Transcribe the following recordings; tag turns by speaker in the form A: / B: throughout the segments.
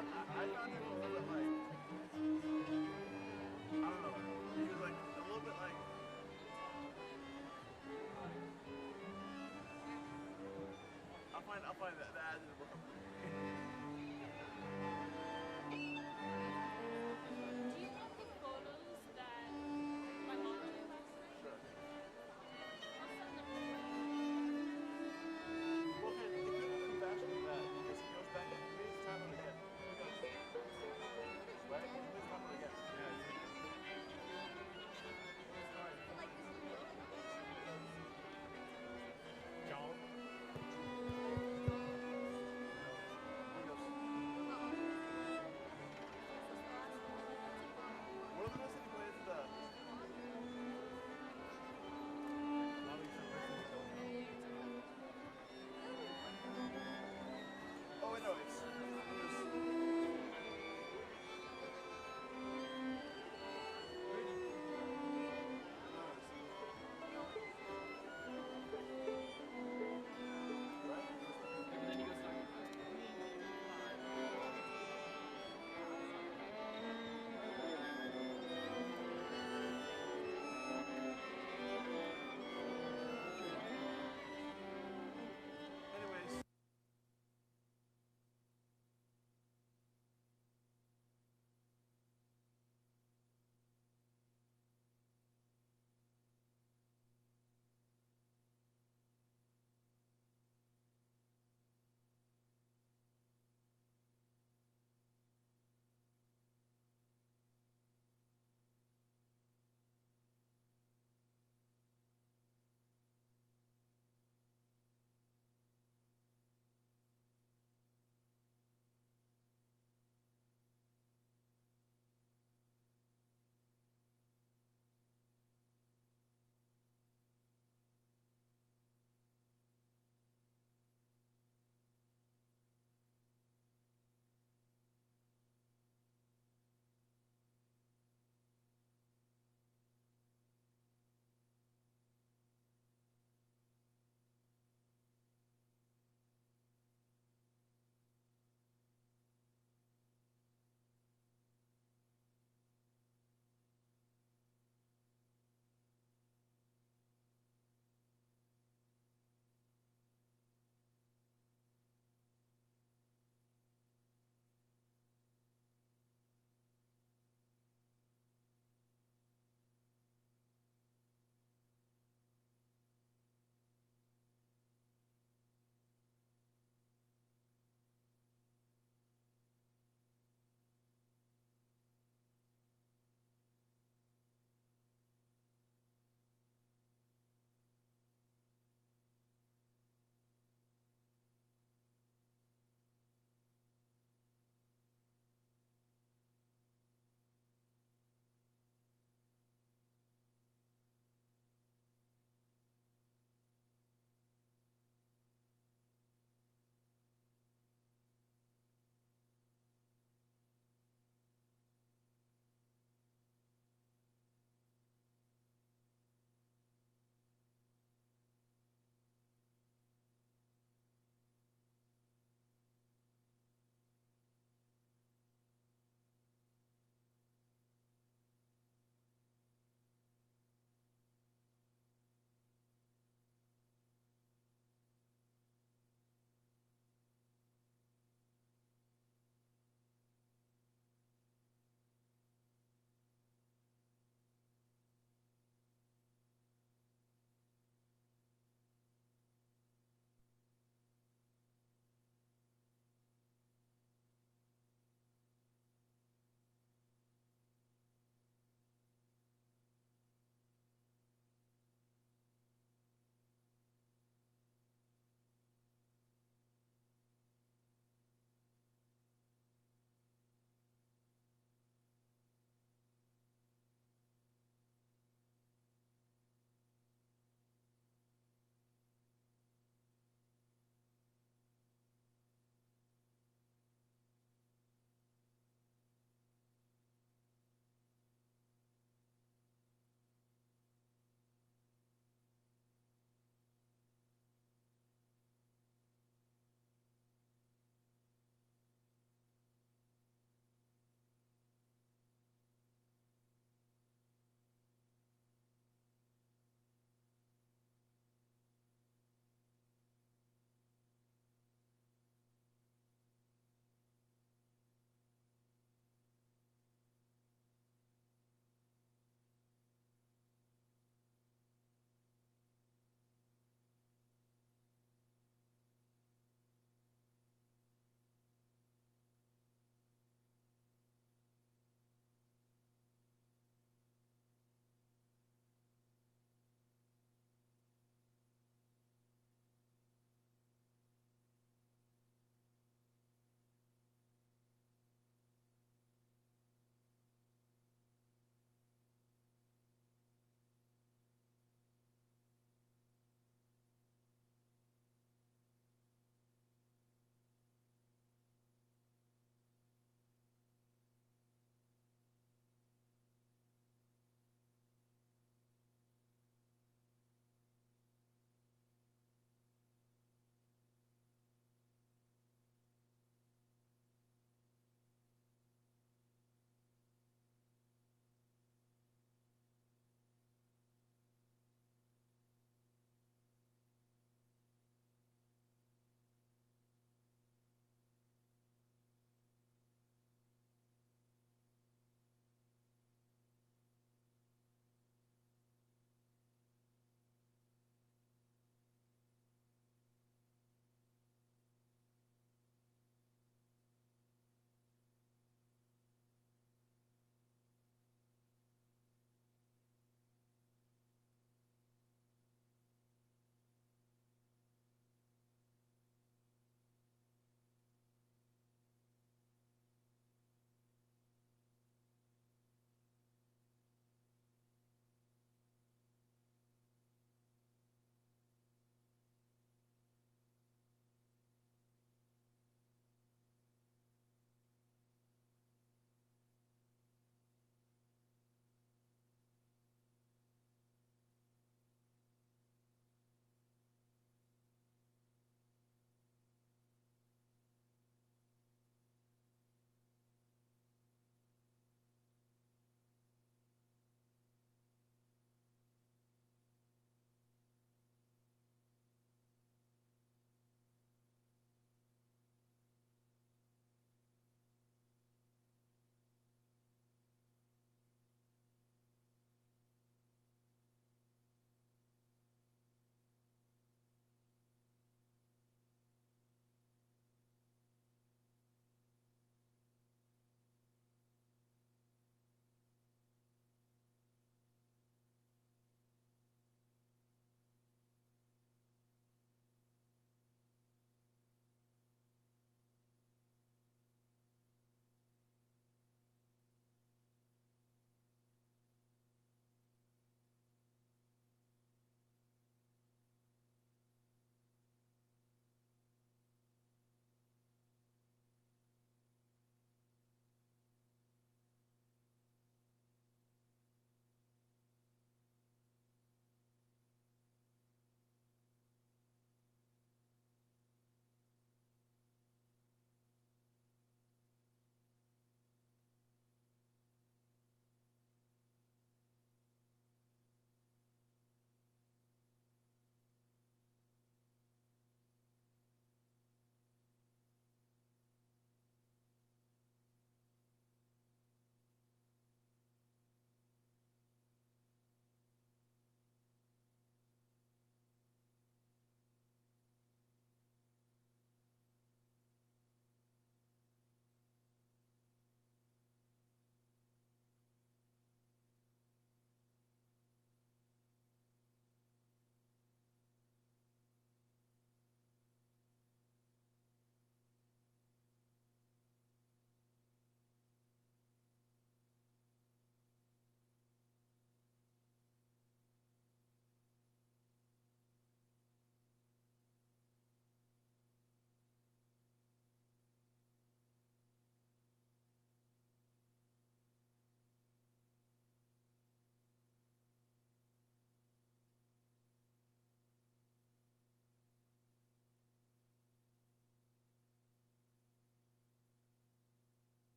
A: I found him a little bit like, I don't know. He was like a little bit like. I'll find that the adjective will come to me.
B: Do you want the photos that my mom took last night?
A: Sure.
B: I'll send them to you.
A: Well, it could have been faster than that because he goes back and he reads time and again. He goes,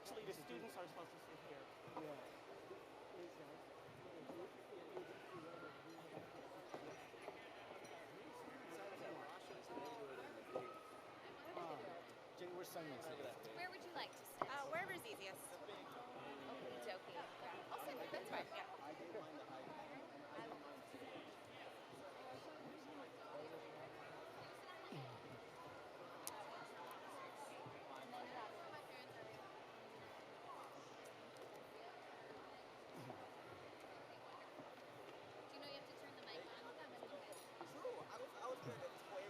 C: actually, the students are supposed to sit here.
D: Jay, we're Sundays.
E: Where would you like to sit?
B: Wherever's easiest.
E: Okie dokie. Yeah.
B: I'll sit. That's fine. Yeah.
E: Do you know you have to turn the mic on?
A: True. I was good at this point.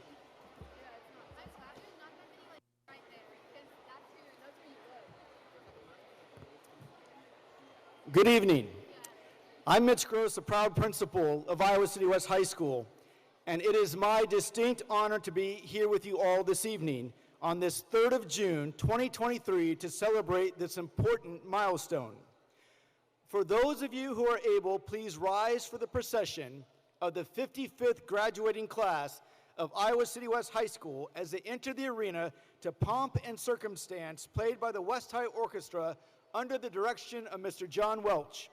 E: That's actually not that many like right there because that's where you live.
D: Good evening. I'm Mitch Gross, the proud principal of Iowa City West High School, and it is my distinct honor to be here with you all this evening on this 3rd of June, 2023, to celebrate this important milestone. For those of you who are able, please rise for the procession of the 55th graduating class of Iowa City West High School as they enter the arena to pomp and circumstance played by the West High Orchestra under the direction of Mr. John Welch.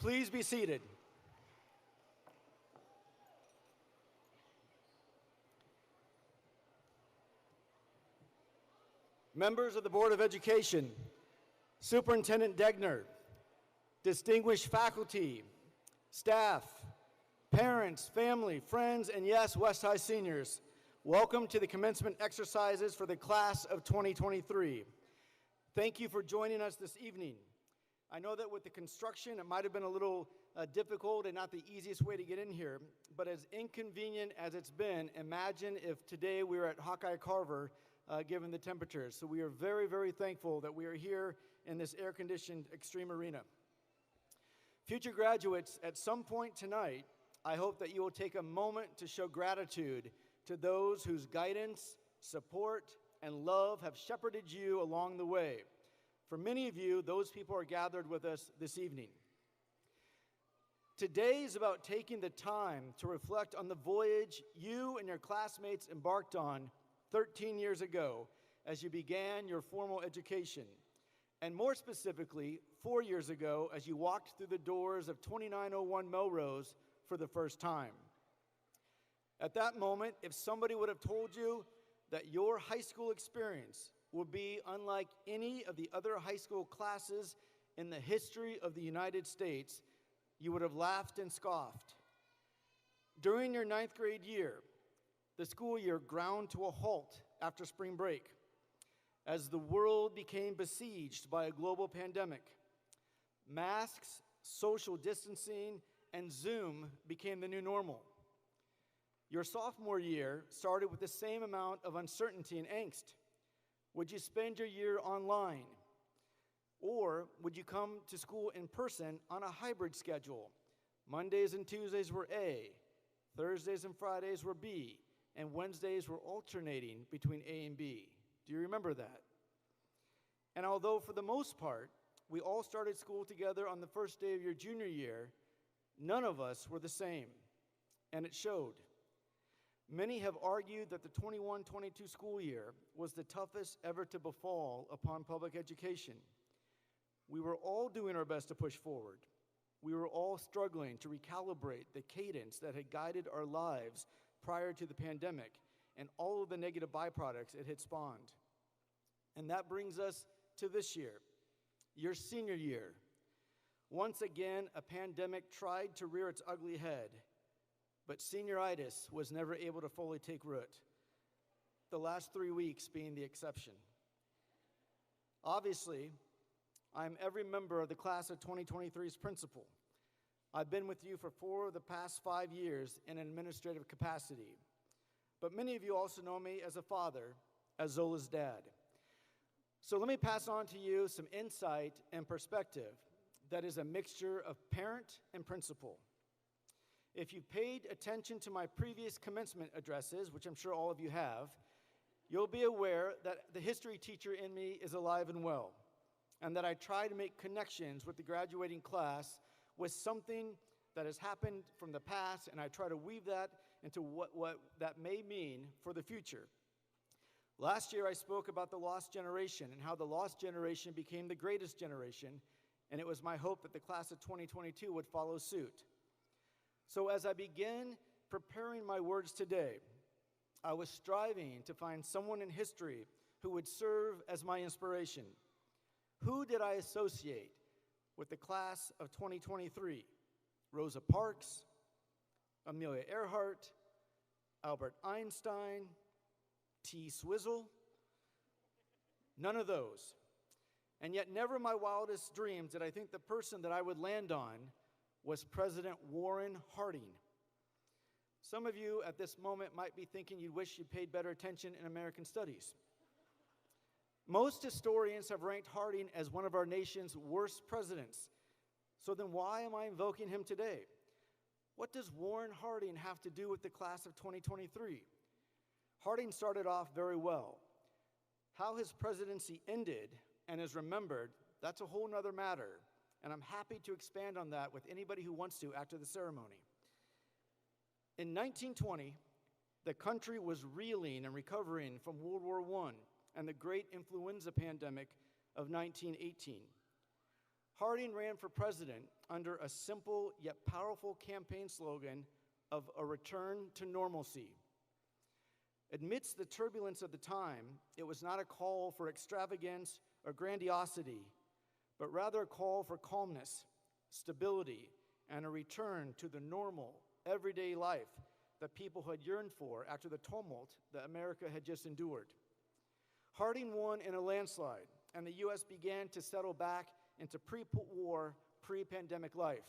D: Please be seated. Members of the Board of Education, Superintendent Degner, distinguished faculty, staff, parents, family, friends, and yes, West High seniors, welcome to the commencement exercises for the class of 2023. Thank you for joining us this evening. I know that with the construction, it might have been a little difficult and not the easiest way to get in here, but as inconvenient as it's been, imagine if today we were at Hawkeye Carver given the temperatures. So we are very, very thankful that we are here in this air-conditioned Extreme Arena. Future graduates, at some point tonight, I hope that you will take a moment to show gratitude to those whose guidance, support, and love have shepherded you along the way. For many of you, those people are gathered with us this evening. Today is about taking the time to reflect on the voyage you and your classmates embarked on 13 years ago as you began your formal education, and more specifically, 4 years ago as you walked through the doors of 2901 Melrose for the first time. At that moment, if somebody would have told you that your high school experience would be unlike any of the other high school classes in the history of the United States, you would have laughed and scoffed. During your 9th grade year, the school year ground to a halt after spring break as the world became besieged by a global pandemic. Masks, social distancing, and Zoom became the new normal. Your sophomore year started with the same amount of uncertainty and angst. Would you spend your year online? Or would you come to school in person on a hybrid schedule? Mondays and Tuesdays were A, Thursdays and Fridays were B, and Wednesdays were alternating between A and B. Do you remember that? And although for the most part, we all started school together on the first day of your junior year, none of us were the same, and it showed. Many have argued that the 21-22 school year was the toughest ever to befall upon public education. We were all doing our best to push forward. We were all struggling to recalibrate the cadence that had guided our lives prior to the pandemic and all of the negative byproducts it had spawned. And that brings us to this year, your senior year. Once again, a pandemic tried to rear its ugly head, but senioritis was never able to fully take root, the last 3 weeks being the exception. Obviously, I'm every member of the class of 2023's principal. I've been with you for 4 of the past 5 years in an administrative capacity. But many of you also know me as a father, as Zola's dad. So let me pass on to you some insight and perspective that is a mixture of parent and principal. If you paid attention to my previous commencement addresses, which I'm sure all of you have, you'll be aware that the history teacher in me is alive and well, and that I try to make connections with the graduating class with something that has happened from the past, and I try to weave that into what that may mean for the future. Last year, I spoke about the lost generation and how the lost generation became the greatest generation, and it was my hope that the class of 2022 would follow suit. So as I begin preparing my words today, I was striving to find someone in history who would serve as my inspiration. Who did I associate with the class of 2023? Rosa Parks, Amelia Earhart, Albert Einstein, T. Swizzle? None of those. And yet never in my wildest dreams did I think the person that I would land on was President Warren Harding. Some of you at this moment might be thinking you wish you paid better attention in American studies. Most historians have ranked Harding as one of our nation's worst presidents. So then why am I invoking him today? What does Warren Harding have to do with the class of 2023? Harding started off very well. How his presidency ended and is remembered, that's a whole nother matter, and I'm happy to expand on that with anybody who wants to after the ceremony. In 1920, the country was reeling and recovering from World War I and the great influenza pandemic of 1918. Harding ran for president under a simple yet powerful campaign slogan of a return to normalcy. Amidst the turbulence of the time, it was not a call for extravagance or grandiosity, but rather a call for calmness, stability, and a return to the normal, everyday life that people had yearned for after the tumult that America had just endured. Harding won in a landslide, and the U.S. began to settle back into pre-war, pre-pandemic life.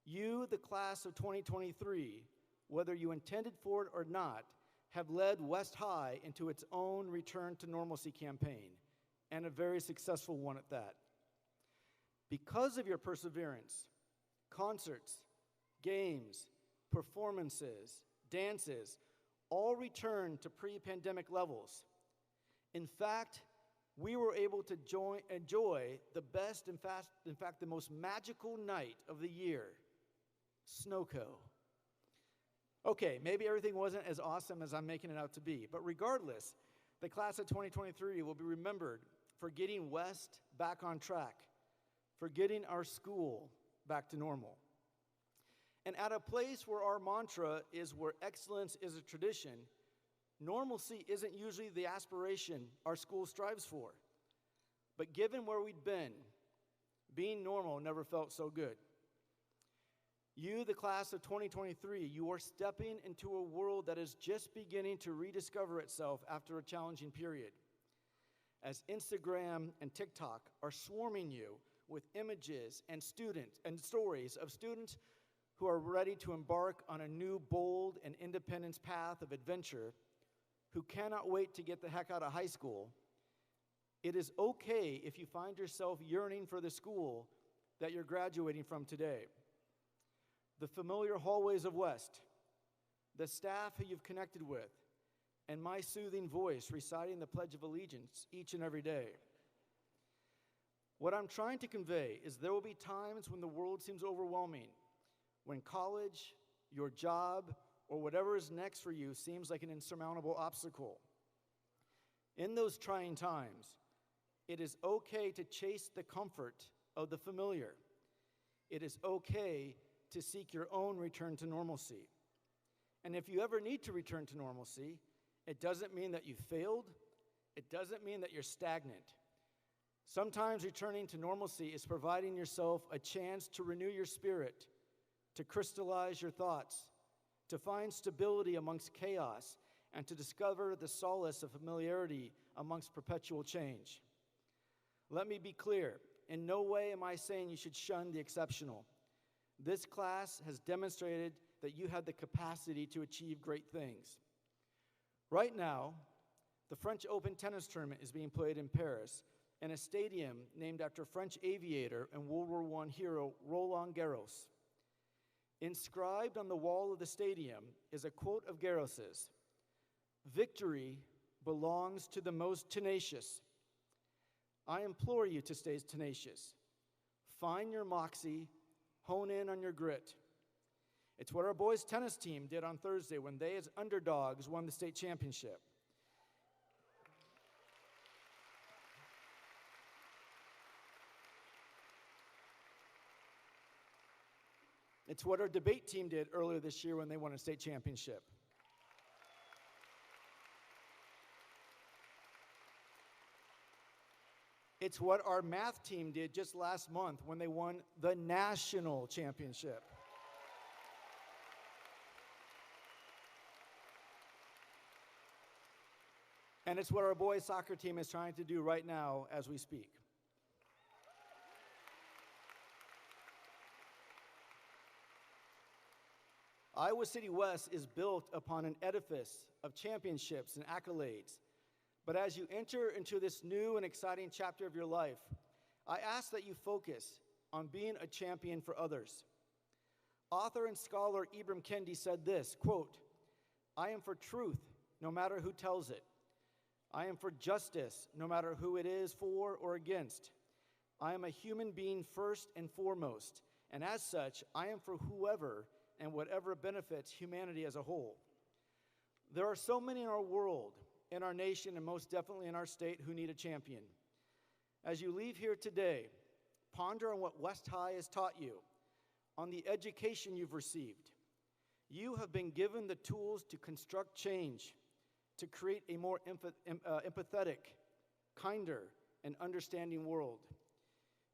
D: You, the class of 2023, whether you intended for it or not, have led West High into its own return to normalcy campaign, and a very successful one at that. Because of your perseverance, concerts, games, performances, dances, all returned to pre-pandemic levels. In fact, we were able to enjoy the best, in fact, the most magical night of the year, Snowco. Okay, maybe everything wasn't as awesome as I'm making it out to be, but regardless, the class of 2023 will be remembered for getting West back on track, for getting our school back to normal. And at a place where our mantra is where excellence is a tradition, normalcy isn't usually the aspiration our school strives for. But given where we'd been, being normal never felt so good. You, the class of 2023, you are stepping into a world that is just beginning to rediscover itself after a challenging period. As Instagram and TikTok are swarming you with images and stories of students who are ready to embark on a new, bold, and independent path of adventure, who cannot wait to get the heck out of high school, it is okay if you find yourself yearning for the school that you're graduating from today. The familiar hallways of West, the staff who you've connected with, and my soothing voice reciting the Pledge of Allegiance each and every day. What I'm trying to convey is there will be times when the world seems overwhelming, when college, your job, or whatever is next for you seems like an insurmountable obstacle. In those trying times, it is okay to chase the comfort of the familiar. It is okay to seek your own return to normalcy. And if you ever need to return to normalcy, it doesn't mean that you failed. It doesn't mean that you're stagnant. Sometimes returning to normalcy is providing yourself a chance to renew your spirit, to crystallize your thoughts, to find stability amongst chaos, and to discover the solace of familiarity amongst perpetual change. Let me be clear, in no way am I saying you should shun the exceptional. This class has demonstrated that you have the capacity to achieve great things. Right now, the French Open tennis tournament is being played in Paris in a stadium named after French aviator and World War I hero Roland Garros. Inscribed on the wall of the stadium is a quote of Garros's: "Victory belongs to the most tenacious." I implore you to stay tenacious. Find your moxie, hone in on your grit. It's what our boys' tennis team did on Thursday when they, as underdogs, won the state championship. It's what our debate team did earlier this year when they won a state championship. It's what our math team did just last month when they won the national championship. And it's what our boys' soccer team is trying to do right now as we speak. Iowa City West is built upon an edifice of championships and accolades. But as you enter into this new and exciting chapter of your life, I ask that you focus on being a champion for others. Author and scholar Ibram Kendi said this, quote, "I am for truth, no matter who tells it. I am for justice, no matter who it is for or against. I am a human being first and foremost, and as such, I am for whoever and whatever benefits humanity as a whole." There are so many in our world, in our nation, and most definitely in our state who need a champion. As you leave here today, Ponder on what West High has taught you, on the education you've received. You have been given the tools to construct change, to create a more empathetic, kinder, and understanding world.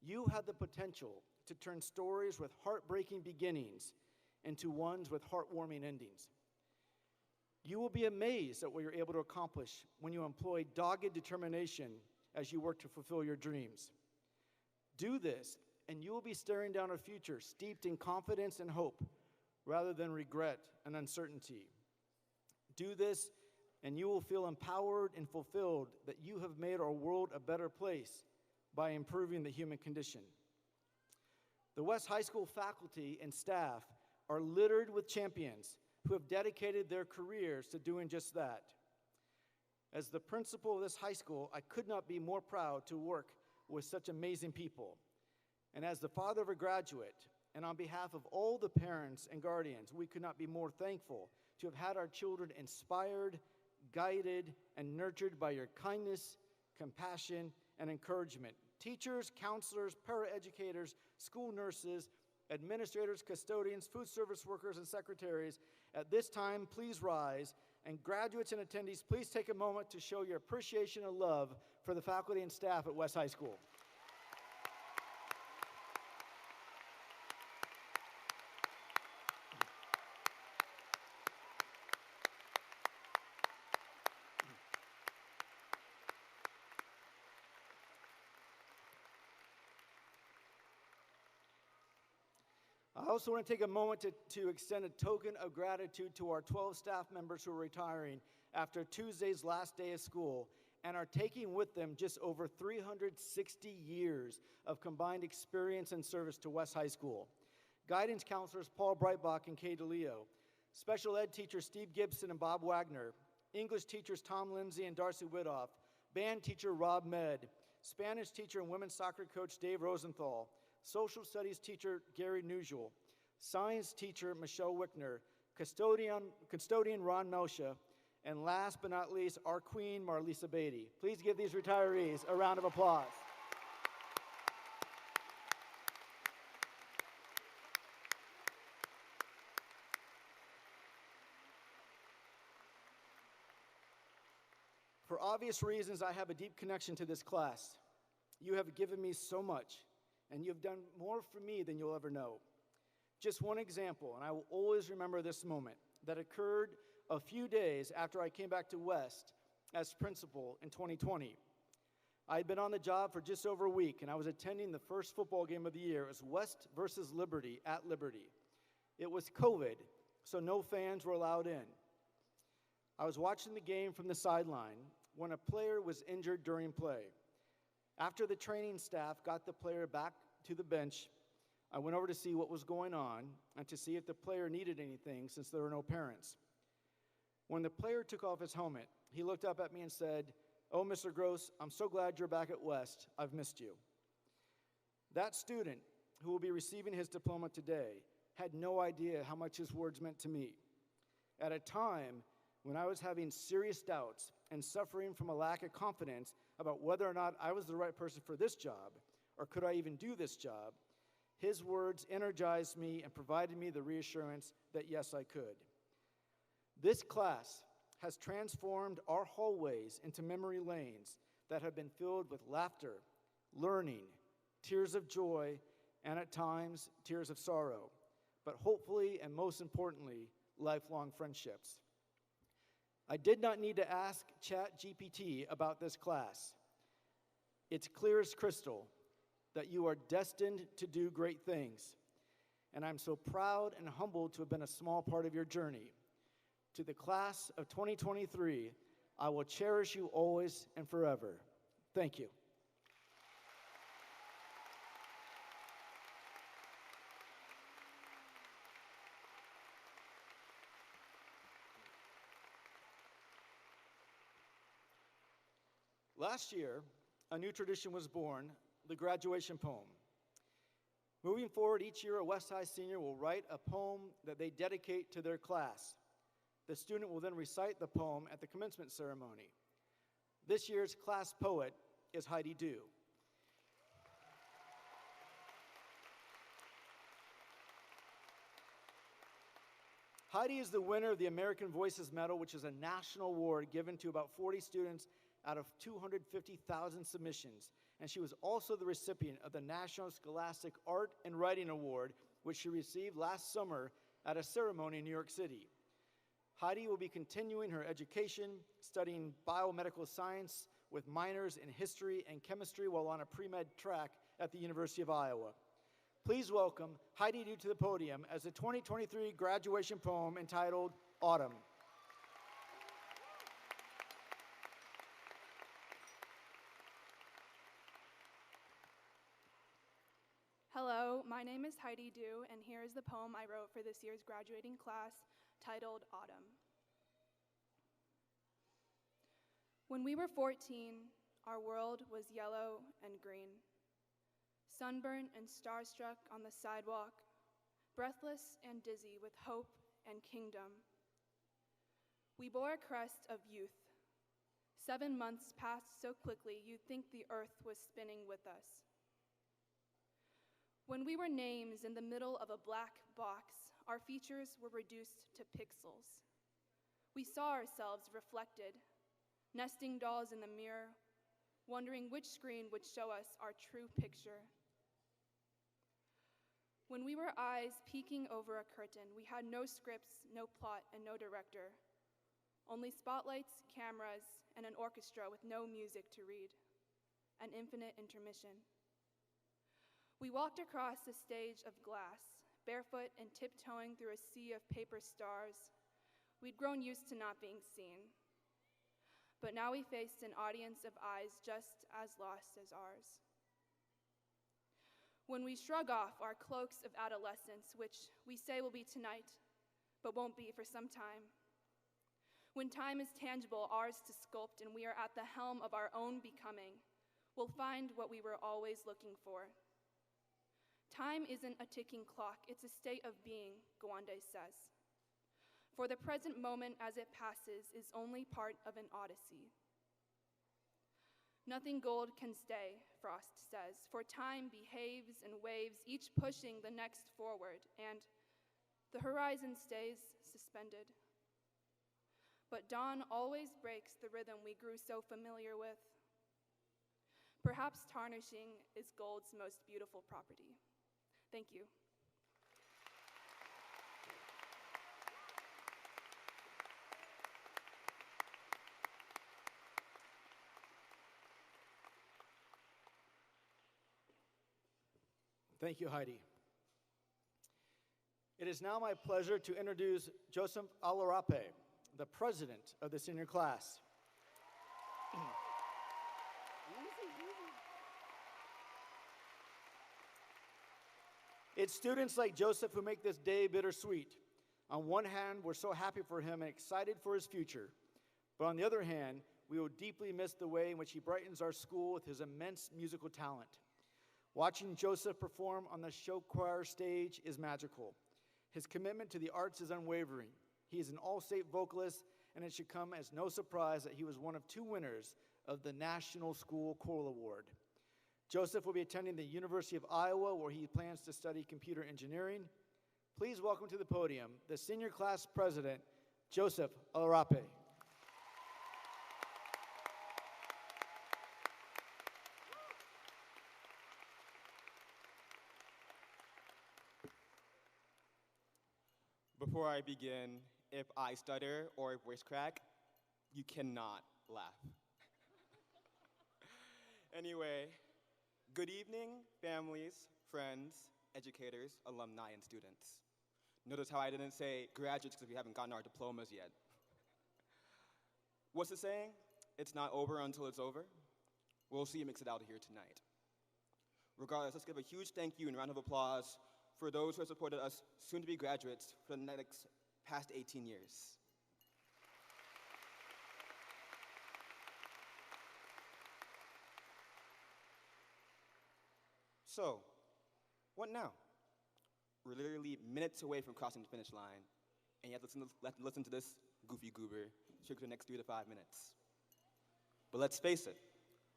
D: You have the potential to turn stories with heartbreaking beginnings into ones with heartwarming endings. You will be amazed at what you're able to accomplish when you employ dogged determination as you work to fulfill your dreams. Do this, and you will be staring down a future steeped in confidence and hope, rather than regret and uncertainty. Do this, and you will feel empowered and fulfilled that you have made our world a better place by improving the human condition. The West High School faculty and staff are littered with champions who have dedicated their careers to doing just that. As the principal of this high school, I could not be more proud to work with such amazing people. And as the father of a graduate, and on behalf of all the parents and guardians, we could not be more thankful to have had our children inspired, guided, and nurtured by your kindness, compassion, and encouragement. Teachers, counselors, paraeducators, school nurses, administrators, custodians, food service workers, and secretaries, at this time, please rise, and graduates and attendees, please take a moment to show your appreciation and love for the faculty and staff at West High School. I also want to take a moment to extend a token of gratitude to our 12 staff members who are retiring after Tuesday's last day of school and are taking with them just over 360 years of combined experience and service to West High School. Guidance counselors Paul Breitbach and Kay DeLeo, special ed teachers Steve Gibson and Bob Wagner, English teachers Tom Lindsay and Darcy Widoff, band teacher Rob Med, Spanish teacher and women's soccer coach Dave Rosenthal, social studies teacher Gary Nugel, science teacher Michelle Wickner, custodian Ron Melsha, and last but not least, our queen, Marlisa Beatty. Please give these retirees a round of applause. For obvious reasons, I have a deep connection to this class. You have given me so much, and you have done more for me than you'll ever know. Just one example, and I will always remember this moment, that occurred a few days after I came back to West as principal in 2020. I had been on the job for just over a week, and I was attending the first football game of the year. It was West versus Liberty at Liberty. It was COVID, so no fans were allowed in. I was watching the game from the sideline when a player was injured during play. After the training staff got the player back to the bench, I went over to see what was going on and to see if the player needed anything since there were no parents. When the player took off his helmet, he looked up at me and said, "Oh, Mr. Gross, I'm so glad you're back at West. I've missed you." That student, who will be receiving his diploma today, had no idea how much his words meant to me. At a time when I was having serious doubts and suffering from a lack of confidence about whether or not I was the right person for this job, or could I even do this job, his words energized me and provided me the reassurance that yes, I could. This class has transformed our hallways into memory lanes that have been filled with laughter, learning, tears of joy, and at times, tears of sorrow, but hopefully and most importantly, lifelong friendships. I did not need to ask ChatGPT about this class. It's clear as crystal that you are destined to do great things, and I'm so proud and humbled to have been a small part of your journey. To the class of 2023, I will cherish you always and forever. Thank you. Last year, a new tradition was born, the graduation poem. Moving forward, each year a West High senior will write a poem that they dedicate to their class. The student will then recite the poem at the commencement ceremony. This year's class poet is Heidi Dew. Heidi is the winner of the American Voices Medal, which is a national award given to about 40 students out of 250,000 submissions. And she was also the recipient of the National Scholastic Art and Writing Award, which she received last summer at a ceremony in New York City. Heidi will be continuing her education, studying biomedical science with minors in history and chemistry while on a pre-med track at the University of Iowa. Please welcome Heidi Du to the podium as the 2023 graduation poem entitled Autumn.
F: Hello, my name is Heidi Du, and here is the poem I wrote for this year's graduating class titled Autumn. When we were 14, our world was yellow and green. Sunburnt and starstruck on the sidewalk, breathless and dizzy with hope and kingdom. We bore a crest of youth. 7 months passed so quickly you'd think the earth was spinning with us. When we were names in the middle of a black box, our features were reduced to pixels. We saw ourselves reflected, nesting dolls in the mirror, wondering which screen would show us our true picture. When we were eyes peeking over a curtain, we had no scripts, no plot, and no director. Only spotlights, cameras, and an orchestra with no music to read. An infinite intermission. We walked across a stage of glass, barefoot and tiptoeing through a sea of paper stars. We'd grown used to not being seen. But now we faced an audience of eyes just as lost as ours. When we shrug off our cloaks of adolescence, which we say will be tonight, but won't be for some time. When time is tangible, ours to sculpt, and we are at the helm of our own becoming, we'll find what we were always looking for. Time isn't a ticking clock, it's a state of being, Gawande says. For the present moment as it passes is only part of an odyssey. Nothing gold can stay, Frost says, for time behaves and waves, each pushing the next forward, and the horizon stays suspended. But dawn always breaks the rhythm we grew so familiar with. Perhaps tarnishing is gold's most beautiful property. Thank you.
D: Thank you, Heidi. It is now my pleasure to introduce Joseph Alarape, the president of the senior class. It's students like Joseph who make this day bittersweet. On one hand, we're so happy for him and excited for his future. But on the other hand, we will deeply miss the way in which he brightens our school with his immense musical talent. Watching Joseph perform on the show choir stage is magical. His commitment to the arts is unwavering. He is an all-state vocalist, and it should come as no surprise that he was one of 2 winners of the National School Choral Award. Joseph will be attending the University of Iowa, where he plans to study computer engineering. Please welcome to the podium the senior class president, Joseph Alarape.
G: Before I begin, if I stutter or voice crack, you cannot laugh. Anyway, good evening, families, friends, educators, alumni, and students. Notice how I didn't say graduates because we haven't gotten our diplomas yet. What's the saying? It's not over until it's over. We'll see who makes it out of here tonight. Regardless, let's give a huge thank you and round of applause for those who have supported us soon-to-be graduates for the next past 18 years. So, what now? We're literally minutes away from crossing the finish line, and you have to listen to this goofy goober for the next 3 to 5 minutes. But let's face it,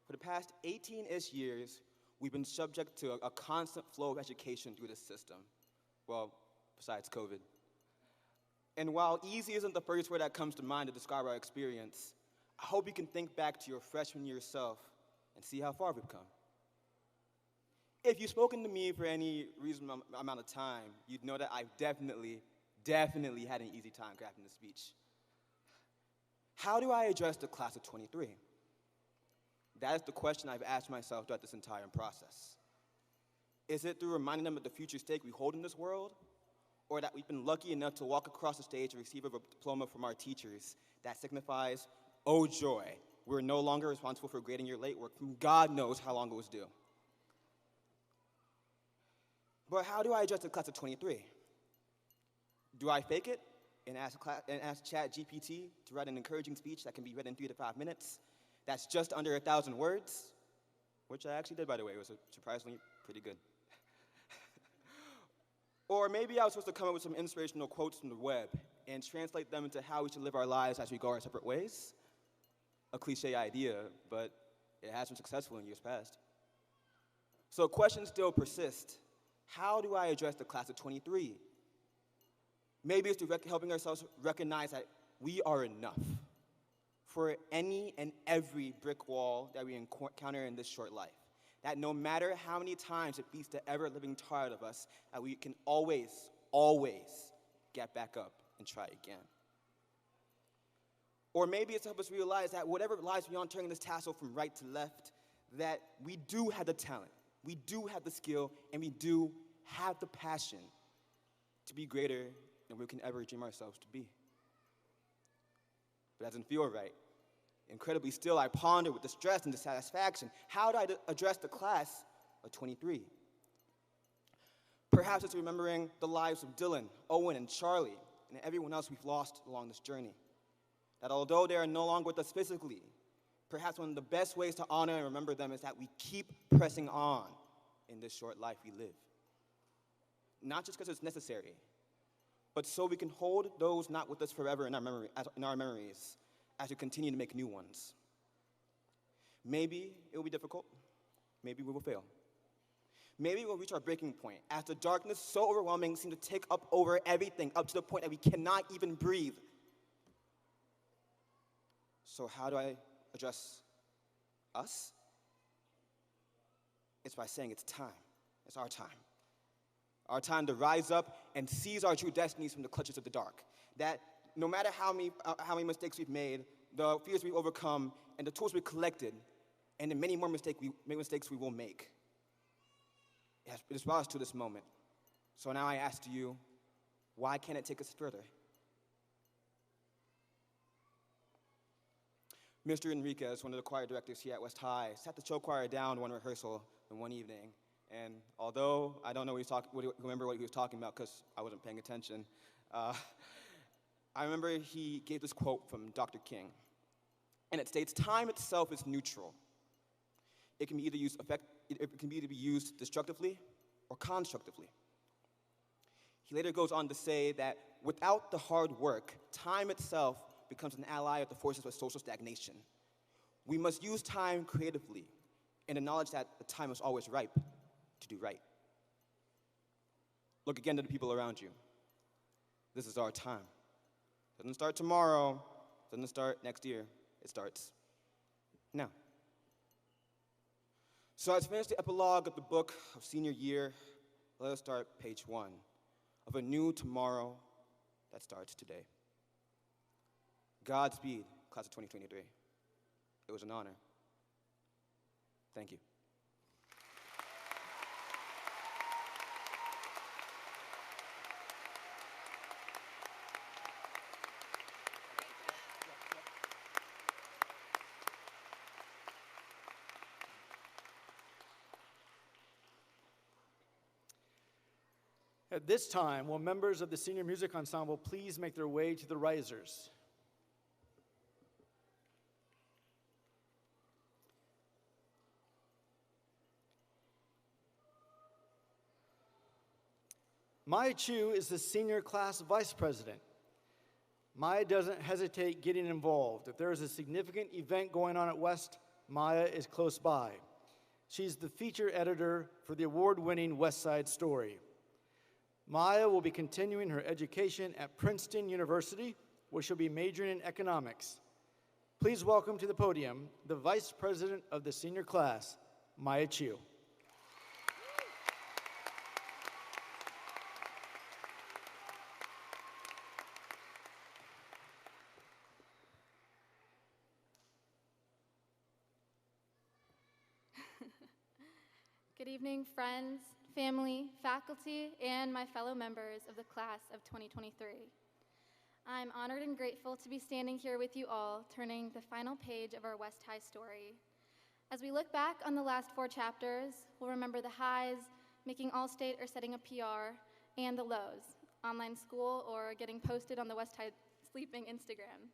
G: for the past 18-ish years, we've been subject to a constant flow of education through this system. Well, besides COVID. And while easy isn't the first word that comes to mind to describe our experience, I hope you can think back to your freshman year self and see how far we've come. If you've spoken to me for any reasonable amount of time, you'd know that I've definitely had an easy time crafting this speech. How do I address the class of 23? That is the question I've asked myself throughout this entire process. Is it through reminding them of the future stake we hold in this world, or that we've been lucky enough to walk across the stage and receive a diploma from our teachers that signifies, oh joy, we're no longer responsible for grading your late work from God knows how long it was due? But how do I address the class of 23? Do I fake it and ask ChatGPT to write an encouraging speech that can be read in 3 to 5 minutes? That's just under 1,000 words, which I actually did, by the way. It was surprisingly pretty good. Or maybe I was supposed to come up with some inspirational quotes from the web and translate them into how we should live our lives as we go our separate ways. A cliche idea, but it has been successful in years past. So questions still persist. How do I address the class of 23? Maybe it's through helping ourselves recognize that we are enough for any and every brick wall that we encounter in this short life. That no matter how many times it beats the ever-living tar out of us, that we can always get back up and try again. Or maybe it's to help us realize that whatever lies beyond turning this tassel from right to left, that we do have the talent, we do have the skill, and we do have the passion to be greater than we can ever dream ourselves to be. But that doesn't feel right. Incredibly still, I ponder with distress and dissatisfaction, how do I address the class of 23? Perhaps it's remembering the lives of Dylan, Owen, and Charlie, and everyone else we've lost along this journey. That although they are no longer with us physically, perhaps one of the best ways to honor and remember them is that we keep pressing on in this short life we live. Not just because it's necessary, but so we can hold those not with us forever in our memories as we continue to make new ones. Maybe it will be difficult. Maybe we will fail. Maybe we'll reach our breaking point as the darkness so overwhelming seems to take up over everything, up to the point that we cannot even breathe. So how do I address us? It's by saying it's time. It's our time. Our time to rise up and seize our true destinies from the clutches of the dark. That no matter how many mistakes we've made, the fears we've overcome, and the tools we've collected, and the many more mistakes we will make, it has brought us to this moment. So now I ask you, why can't it take us further? Mr. Enriquez, one of the choir directors here at West High, sat the show choir down one rehearsal in one evening. And although I don't know remember what he was talking about because I wasn't paying attention, I remember he gave this quote from Dr. King. And it states, "Time itself is neutral. It can be either be used destructively or constructively." He later goes on to say that without the hard work, time itself becomes an ally of the forces of social stagnation. We must use time creatively and acknowledge that the time is always ripe to do right. Look again to the people around you. This is our time. It doesn't start tomorrow, it doesn't start next year, it starts now. So as I finish the epilogue of the book of senior year, let us start page 1 of a new tomorrow that starts today. Godspeed, class of 2023. It was an honor. Thank you.
D: At this time, will members of the Senior Music Ensemble please make their way to the risers? Maya Chu is the senior class vice president. Maya doesn't hesitate getting involved. If there is a significant event going on at West, Maya is close by. She's the feature editor for the award-winning West Side Story. Maya will be continuing her education at Princeton University, where she'll be majoring in economics. Please welcome to the podium the Vice President of the senior class, Maya Chiu.
E: Good evening, friends, family, faculty, and my fellow members of the class of 2023. I'm honored and grateful to be standing here with you all, turning the final page of our West High story. As we look back on the last 4 chapters, we'll remember the highs, making All-State or setting a PR, and the lows, online school or getting posted on the West High Sleeping Instagram.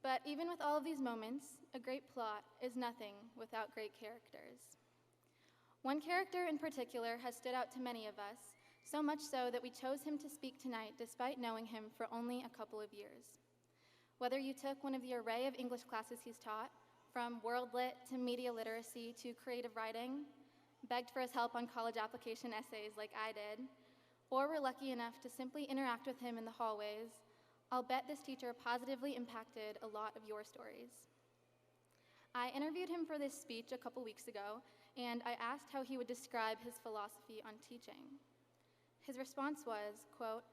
E: But even with all of these moments, a great plot is nothing without great characters. One character in particular has stood out to many of us, so much so that we chose him to speak tonight despite knowing him for only a couple of years. Whether you took one of the array of English classes he's taught, from World Lit to media literacy to creative writing, begged for his help on college application essays like I did, or were lucky enough to simply interact with him in the hallways, I'll bet this teacher positively impacted a lot of your stories. I interviewed him for this speech a couple weeks ago, and I asked how he would describe his philosophy on teaching. His response was, quote,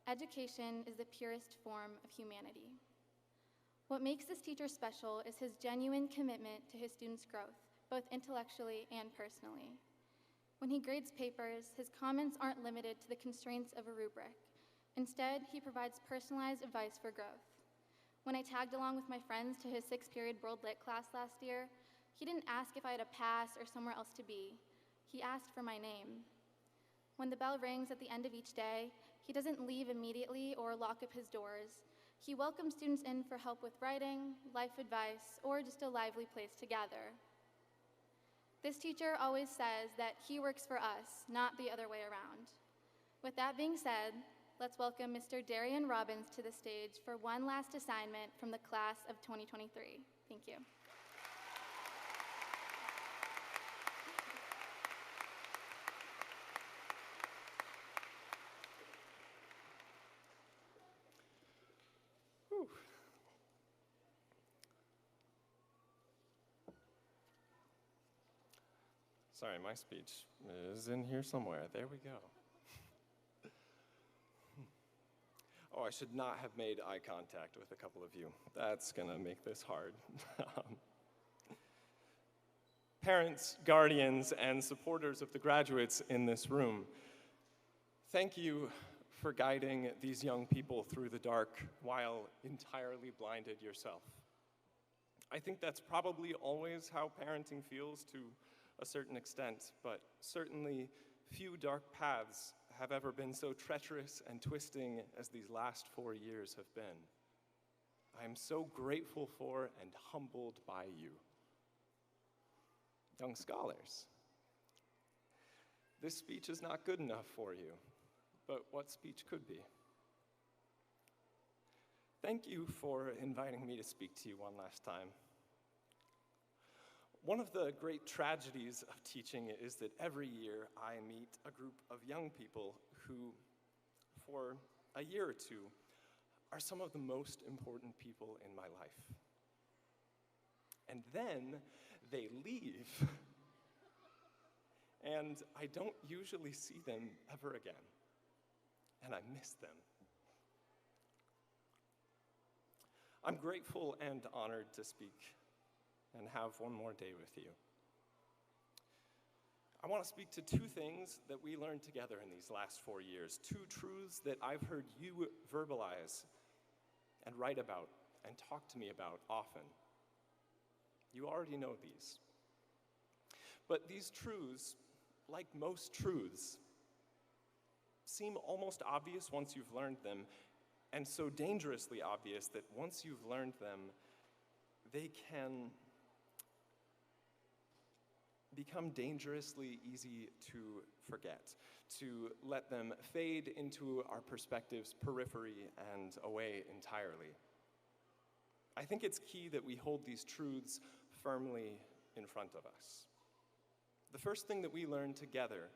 E: "Education is the purest form of humanity." What makes this teacher special is his genuine commitment to his students' growth, both intellectually and personally. When he grades papers, his comments aren't limited to the constraints of a rubric. Instead, he provides personalized advice for growth. When I tagged along with my friends to his 6th-period World Lit class last year, he didn't ask if I had a pass or somewhere else to be. He asked for my name. When the bell rings at the end of each day, he doesn't leave immediately or lock up his doors. He welcomes students in for help with writing, life advice, or just a lively place to gather. This teacher always says that he works for us, not the other way around. With that being said, let's welcome Mr. Darian Robbins to the stage for one last assignment from the class of 2023. Thank you.
H: Sorry, my speech is in here somewhere. There we go. Oh, I should not have made eye contact with a couple of you. That's gonna make this hard. Parents, guardians, and supporters of the graduates in this room, thank you for guiding these young people through the dark while entirely blinded yourself. I think that's probably always how parenting feels to a certain extent, but certainly few dark paths have ever been so treacherous and twisting as these last 4 years have been. I am so grateful for and humbled by you. Young scholars, this speech is not good enough for you, but what speech could be? Thank you for inviting me to speak to you one last time. One of the great tragedies of teaching is that every year I meet a group of young people who, for a year or two, are some of the most important people in my life. And then they leave. And I don't usually see them ever again. And I miss them. I'm grateful and honored to speak and have one more day with you. I want to speak to 2 things that we learned together in these last 4 years, 2 truths that I've heard you verbalize and write about and talk to me about often. You already know these. But these truths, like most truths, seem almost obvious once you've learned them, and so dangerously obvious that once you've learned them, they can become dangerously easy to forget, to let them fade into our perspective's periphery and away entirely. I think it's key that we hold these truths firmly in front of us. The first thing that we learn together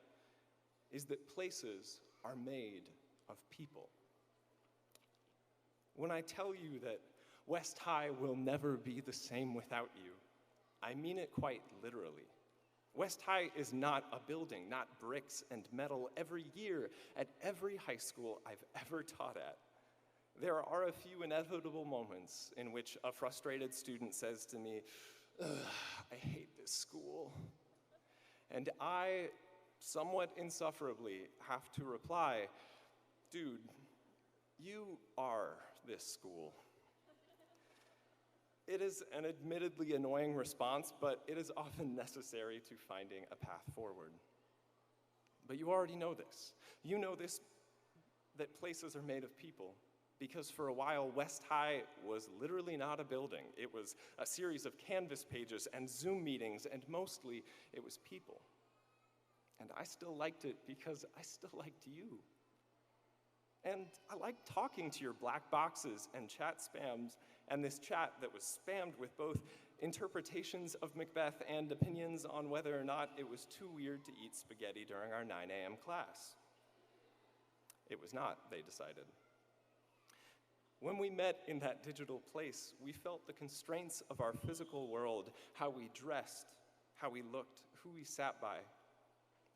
H: is that places are made of people. When I tell you that West High will never be the same without you, I mean it quite literally. West High is not a building, not bricks and metal. Every year at every high school I've ever taught at, there are a few inevitable moments in which a frustrated student says to me, "Ugh, I hate this school." And I, somewhat insufferably, have to reply, "Dude, you are this school." It is an admittedly annoying response, but it is often necessary to finding a path forward. But you already know this. You know this, that places are made of people, because for a while, West High was literally not a building. It was a series of Canvas pages and Zoom meetings, and mostly it was people. And I still liked it because I still liked you. And I liked talking to your black boxes and chat spams, and this chat that was spammed with both interpretations of Macbeth and opinions on whether or not it was too weird to eat spaghetti during our 9 a.m. class. It was not, they decided. When we met in that digital place, we felt the constraints of our physical world, how we dressed, how we looked, who we sat by.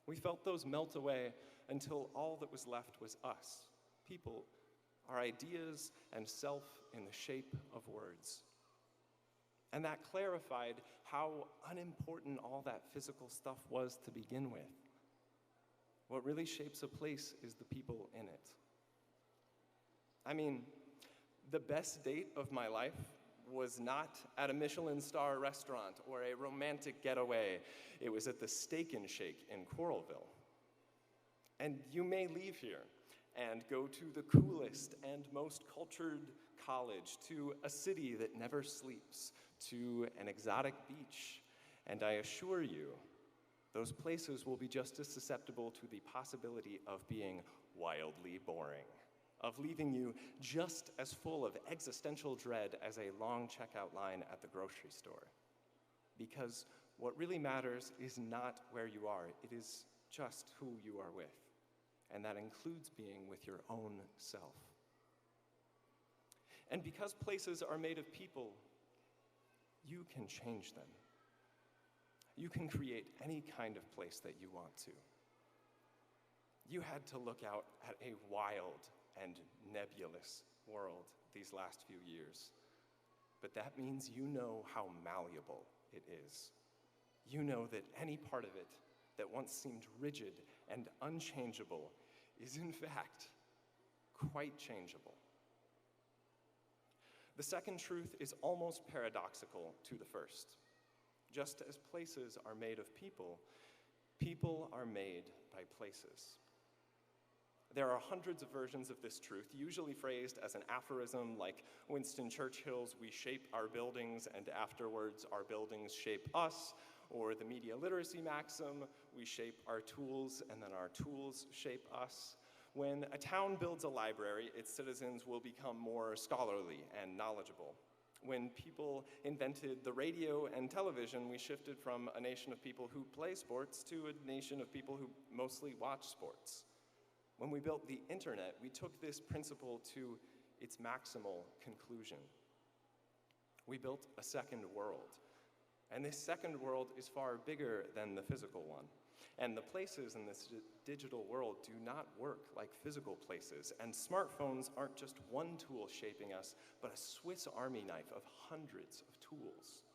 H: We felt those melt away until all that was left was us, people, our ideas and self in the shape of words. And that clarified how unimportant all that physical stuff was to begin with. What really shapes a place is the people in it. I mean, the best date of my life was not at a Michelin star restaurant or a romantic getaway. It was at the Steak and Shake in Coralville. And you may leave here and go to the coolest and most cultured college, to a city that never sleeps, to an exotic beach. And I assure you, those places will be just as susceptible to the possibility of being wildly boring, of leaving you just as full of existential dread as a long checkout line at the grocery store. Because what really matters is not where you are, it is just who you are with. And that includes being with your own self. And because places are made of people, you can change them. You can create any kind of place that you want to. You had to look out at a wild and nebulous world these last few years. But that means you know how malleable it is. You know that any part of it that once seemed rigid and unchangeable is in fact quite changeable. The second truth is almost paradoxical to the first. Just as places are made of people, people are made by places. There are hundreds of versions of this truth, usually phrased as an aphorism like Winston Churchill's "We shape our buildings and afterwards our buildings shape us," or the media literacy maxim, "We shape our tools and then our tools shape us." When a town builds a library, its citizens will become more scholarly and knowledgeable. When people invented the radio and television, we shifted from a nation of people who play sports to a nation of people who mostly watch sports. When we built the internet, we took this principle to its maximal conclusion. We built a second world. And this second world is far bigger than the physical one. And the places in this digital world do not work like physical places. And smartphones aren't just one tool shaping us, but a Swiss Army knife of hundreds of tools.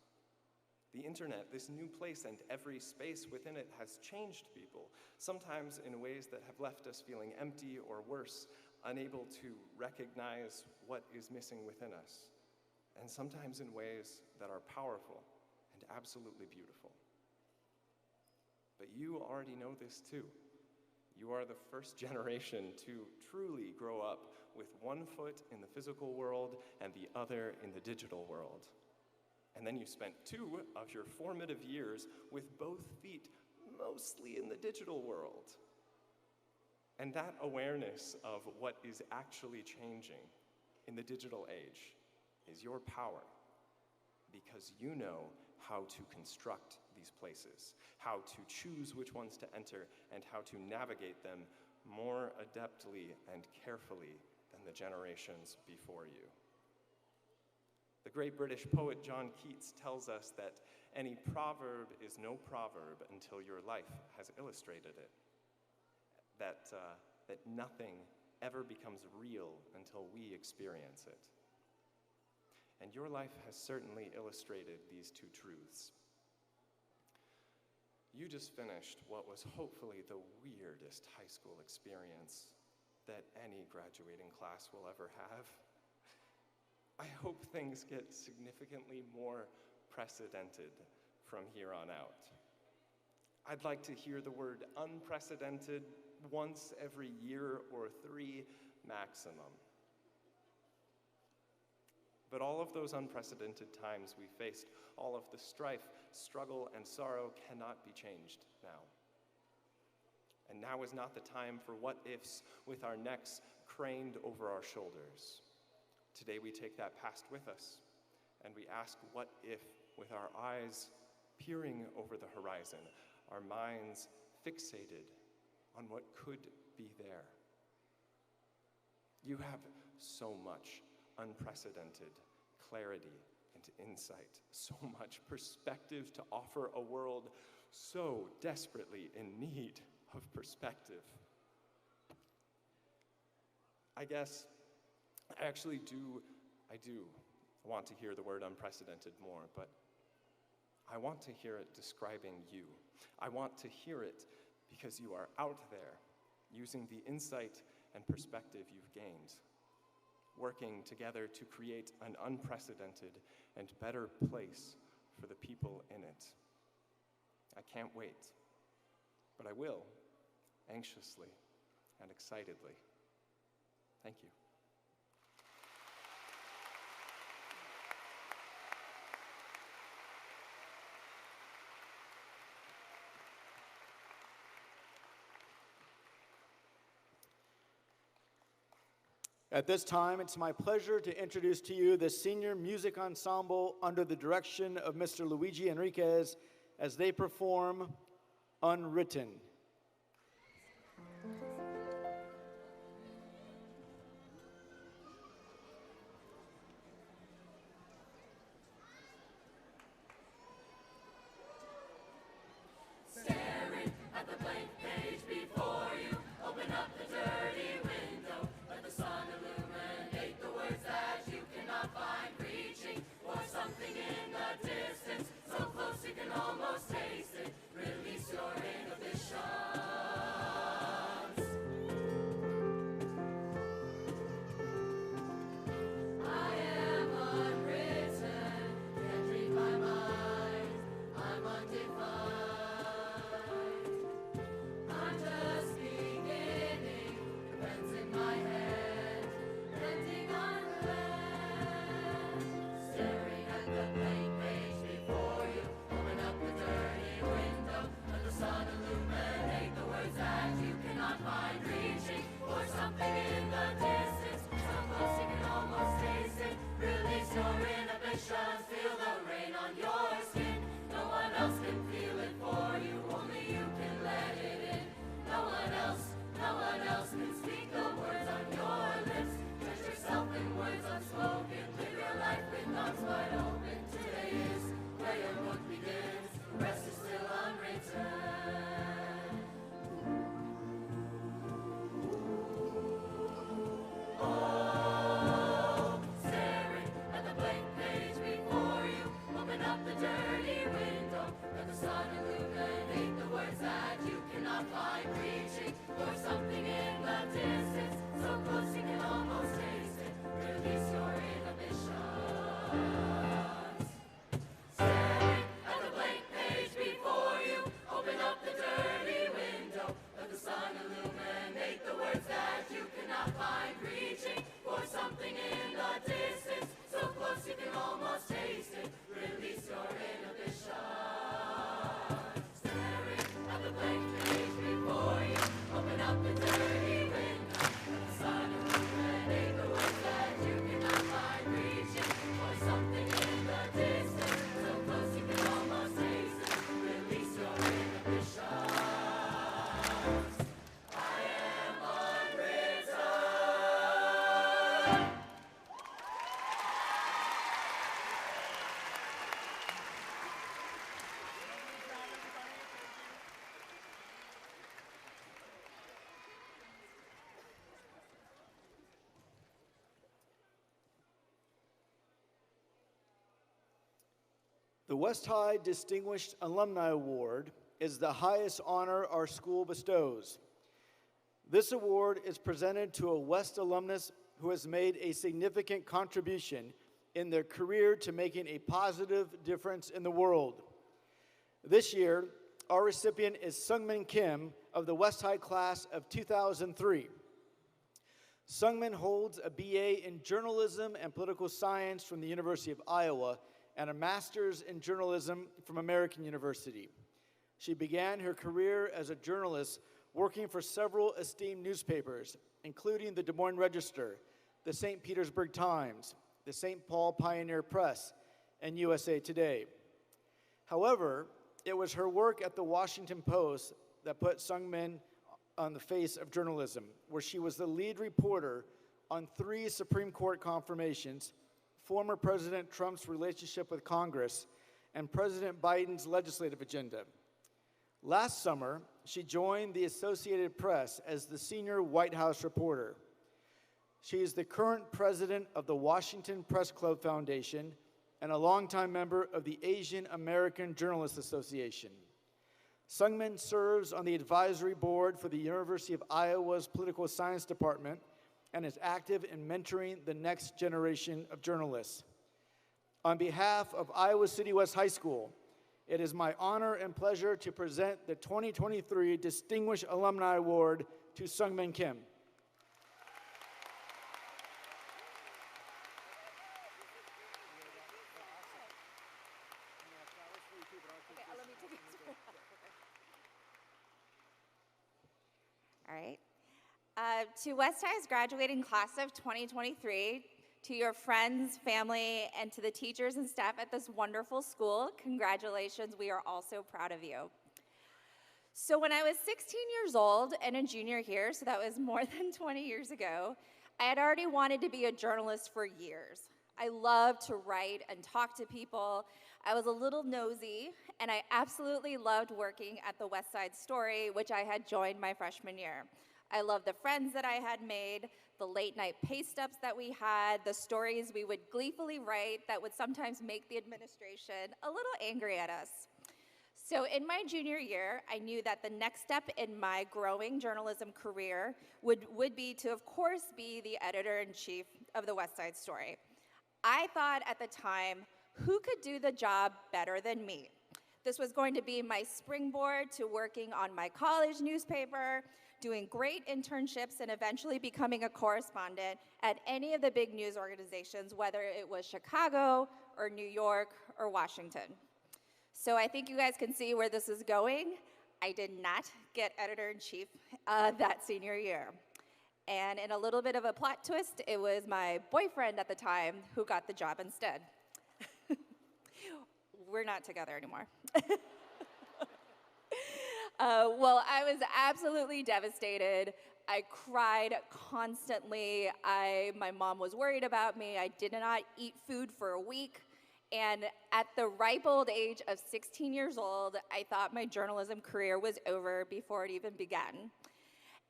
H: The internet, this new place and every space within it, has changed people, sometimes in ways that have left us feeling empty or worse, unable to recognize what is missing within us, and sometimes in ways that are powerful and absolutely beautiful. But you already know this too. You are the first generation to truly grow up with one foot in the physical world and the other in the digital world. And then you spent 2 of your formative years with both feet mostly in the digital world. And that awareness of what is actually changing in the digital age is your power, because you know how to construct these places, how to choose which ones to enter, and how to navigate them more adeptly and carefully than the generations before you. The great British poet John Keats tells us that any proverb is no proverb until your life has illustrated it, that nothing ever becomes real until we experience it. And your life has certainly illustrated these two truths. You just finished what was hopefully the weirdest high school experience that any graduating class will ever have. I hope things get significantly more precedented from here on out. I'd like to hear the word unprecedented once every year or 3 maximum. But all of those unprecedented times we faced, all of the strife, struggle, and sorrow cannot be changed now. And now is not the time for what-ifs with our necks craned over our shoulders. Today we take that past with us, and we ask what if with our eyes peering over the horizon, our minds fixated on what could be there. You have so much unprecedented clarity and insight, so much perspective to offer a world so desperately in need of perspective. I guess I do want to hear the word unprecedented more, but I want to hear it describing you. I want to hear it because you are out there using the insight and perspective you've gained, working together to create an unprecedented and better place for the people in it. I can't wait, but I will, anxiously and excitedly. Thank you.
D: At this time, it's my pleasure to introduce to you the Senior Music Ensemble under the direction of Mr. Luigi Enriquez as they perform Unwritten.
I: Staring at the blank page before you, open up the dirty window, let the sun illuminate the words that you cannot find, reaching for something in the distance, so close you can almost taste it, release your inhibitions. I am unwritten, can't read my mind, I'm undefined. I'm just beginning, pens in my hand, landing on land. Staring at the blank page before you, open up the dirty window, let the sun illuminate the words that you cannot find, reaching for something in the distance, so close you can almost taste it. Release your inhibitions, feel the rain on your skin. No one else can feel it for you, only you can let it in. No one else can speak the words on your lips. Touch yourself in words unspoken, live your life with arms wide open. Today is where your book begins, the rest is still unwritten. Oh, staring at the blank page before you, open up the dirty window, let the sun illuminate the words that you cannot find, reaching for something in the distance, so close you can almost taste it, release your inhibitions. Staring at the blank page before you, open up the dirty window, let the sun illuminate the words that you cannot find, reaching for something in the distance, so close you can almost taste it, release your inhibitions. Staring at the blank page before you, open up the dirty window, let the sun illuminate the words that you cannot find, reaching for something in the distance, so close you can almost taste it, release your inhibitions. I am
D: The West High Distinguished Alumni Award is the highest honor our school bestows. This award is presented to a West alumnus who has made a significant contribution in their career to making a positive difference in the world. This year, our recipient is Sungmin Kim of the West High class of 2003. Sungmin holds a BA in Journalism and Political Science from the University of Iowa and a Master's in Journalism from American University. She began her career as a journalist working for several esteemed newspapers, including the Des Moines Register, the St. Petersburg Times, the St. Paul Pioneer Press, and USA Today. However, it was her work at the Washington Post that put Sungmin on the face of journalism, where she was the lead reporter on 3 Supreme Court confirmations, former President Trump's relationship with Congress, and President Biden's legislative agenda. Last summer, she joined the Associated Press as the senior White House reporter. She is the current president of the Washington Press Club Foundation and a longtime member of the Asian American Journalists Association. Sungmin serves on the advisory board for the University of Iowa's Political Science Department and is active in mentoring the next generation of journalists. On behalf of Iowa City West High School, it is my honor and pleasure to present the 2023 Distinguished Alumni Award to Sungmin Kim.
J: All right. To West High's graduating class of 2023, to your friends, family, and to the teachers and staff at this wonderful school, congratulations. We are all so proud of you. So when I was 16 years old and a junior here, so that was more than 20 years ago, I had already wanted to be a journalist for years. I loved to write and talk to people. I was a little nosy, and I absolutely loved working at the West Side Story, which I had joined my freshman year. I loved the friends that I had made, the late night pay stubs that we had, the stories we would gleefully write that would sometimes make the administration a little angry at us. So in my junior year, I knew that the next step in my growing journalism career would be to, of course, be the editor-in-chief of the West Side Story. I thought at the time, who could do the job better than me? This was going to be my springboard to working on my college newspaper, doing great internships, and eventually becoming a correspondent at any of the big news organizations, whether it was Chicago or New York or Washington. So I think you guys can see where this is going. I did not get editor-in-chief that senior year. And in a little bit of a plot twist, it was my boyfriend at the time who got the job instead. We're not together anymore. Well, I was absolutely devastated. I cried constantly. My mom was worried about me. I did not eat food for a week. And at the ripe old age of 16 years old, I thought my journalism career was over before it even began.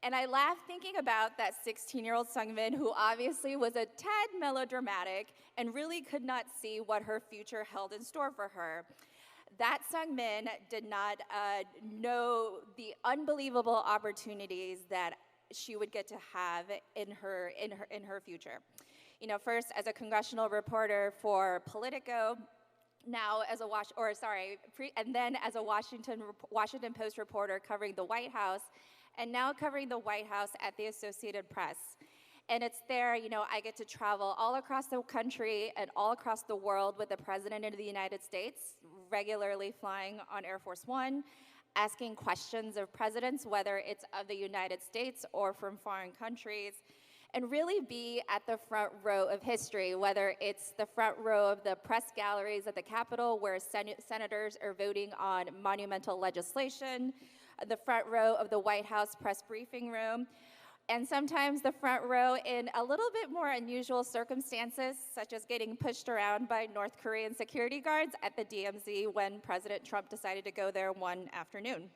J: And I laugh thinking about that 16-year-old Sungmin who obviously was a tad melodramatic and really could not see what her future held in store for her. That Sungmin did not know the unbelievable opportunities that she would get to have in her future. You know, first as a congressional reporter for Politico, now as and then as a Washington Post reporter covering the White House, and now covering the White House at the Associated Press. And it's there, you know, I get to travel all across the country and all across the world with the President of the United States, regularly flying on Air Force One, asking questions of presidents, whether it's of the United States or from foreign countries, and really be at the front row of history, whether it's the front row of the press galleries at the Capitol where senators are voting on monumental legislation, the front row of the White House press briefing room, and sometimes the front row in a little bit more unusual circumstances, such as getting pushed around by North Korean security guards at the DMZ when President Trump decided to go there one afternoon.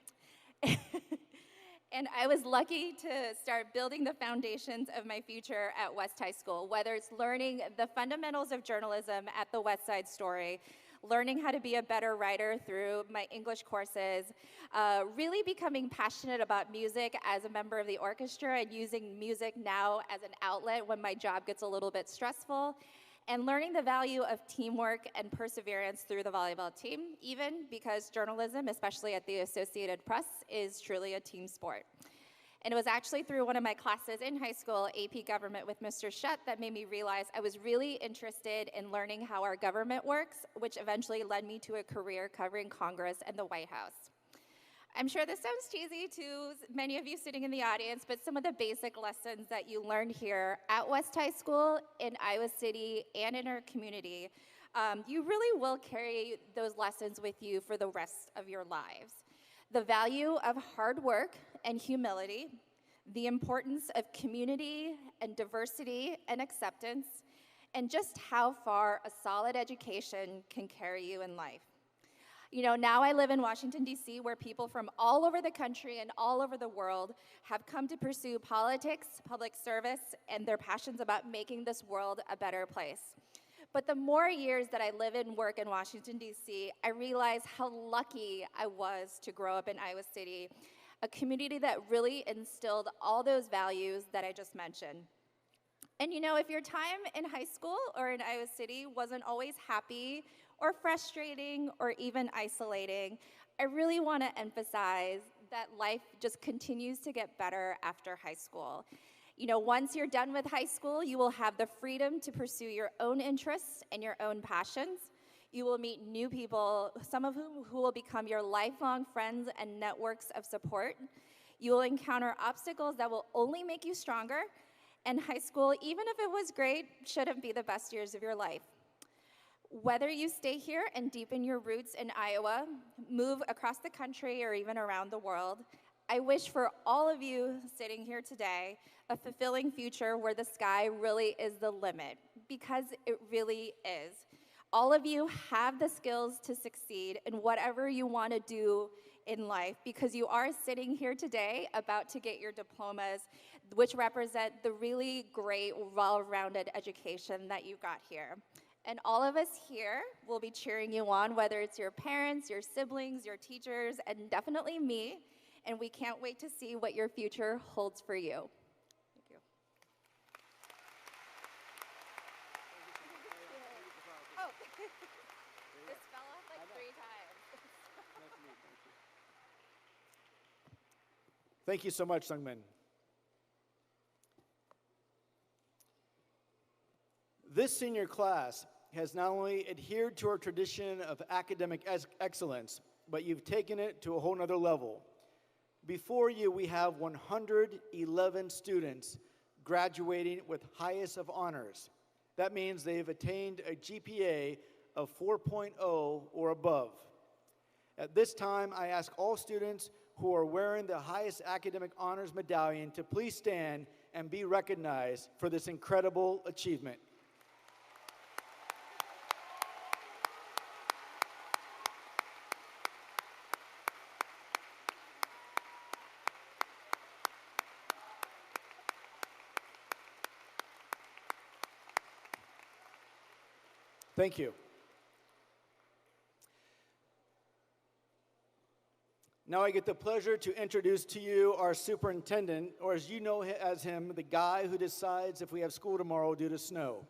J: And I was lucky to start building the foundations of my future at West High School, whether it's learning the fundamentals of journalism at the West Side Story, learning how to be a better writer through my English courses, really becoming passionate about music as a member of the orchestra and using music now as an outlet when my job gets a little bit stressful, and learning the value of teamwork and perseverance through the volleyball team, even because journalism, especially at the Associated Press, is truly a team sport. And it was actually through one of my classes in high school, AP Government with Mr. Shutt, that made me realize I was really interested in learning how our government works, which eventually led me to a career covering Congress and the White House. I'm sure this sounds cheesy to many of you sitting in the audience, but some of the basic lessons that you learned here at West High School, in Iowa City, and in our community, you really will carry those lessons with you for the rest of your lives. The value of hard work and humility, the importance of community and diversity and acceptance, and just how far a solid education can carry you in life. You know, now I live in Washington, D.C., where people from all over the country and all over the world have come to pursue politics, public service, and their passions about making this world a better place. But the more years that I live and work in Washington, D.C., I realize how lucky I was to grow up in Iowa City, a community that really instilled all those values that I just mentioned. And you know, if your time in high school or in Iowa City wasn't always happy or frustrating or even isolating, I really want to emphasize that life just continues to get better after high school. You know, once you're done with high school, you will have the freedom to pursue your own interests and your own passions. You will meet new people, some of whom who will become your lifelong friends and networks of support. You will encounter obstacles that will only make you stronger. And high school, even if it was great, shouldn't be the best years of your life. Whether you stay here and deepen your roots in Iowa, move across the country, or even around the world, I wish for all of you sitting here today a fulfilling future where the sky really is the limit, because it really is. All of you have the skills to succeed in whatever you want to do in life, because you are sitting here today about to get your diplomas, which represent the really great, well-rounded education that you got here. And all of us here will be cheering you on, whether it's your parents, your siblings, your teachers, and definitely me. And we can't wait to see what your future holds for you. Thank you. Oh, this fell off like 3 times.
D: Thank you so much, Sungmin. This senior class has not only adhered to our tradition of academic excellence, but you've taken it to a whole nother level. Before you, we have 111 students graduating with highest of honors. That means they've attained a GPA of 4.0 or above. At this time, I ask all students who are wearing the highest academic honors medallion to please stand and be recognized for this incredible achievement. Thank you. Now I get the pleasure to introduce to you our superintendent, or as you know as him, the guy who decides if we have school tomorrow due to snow.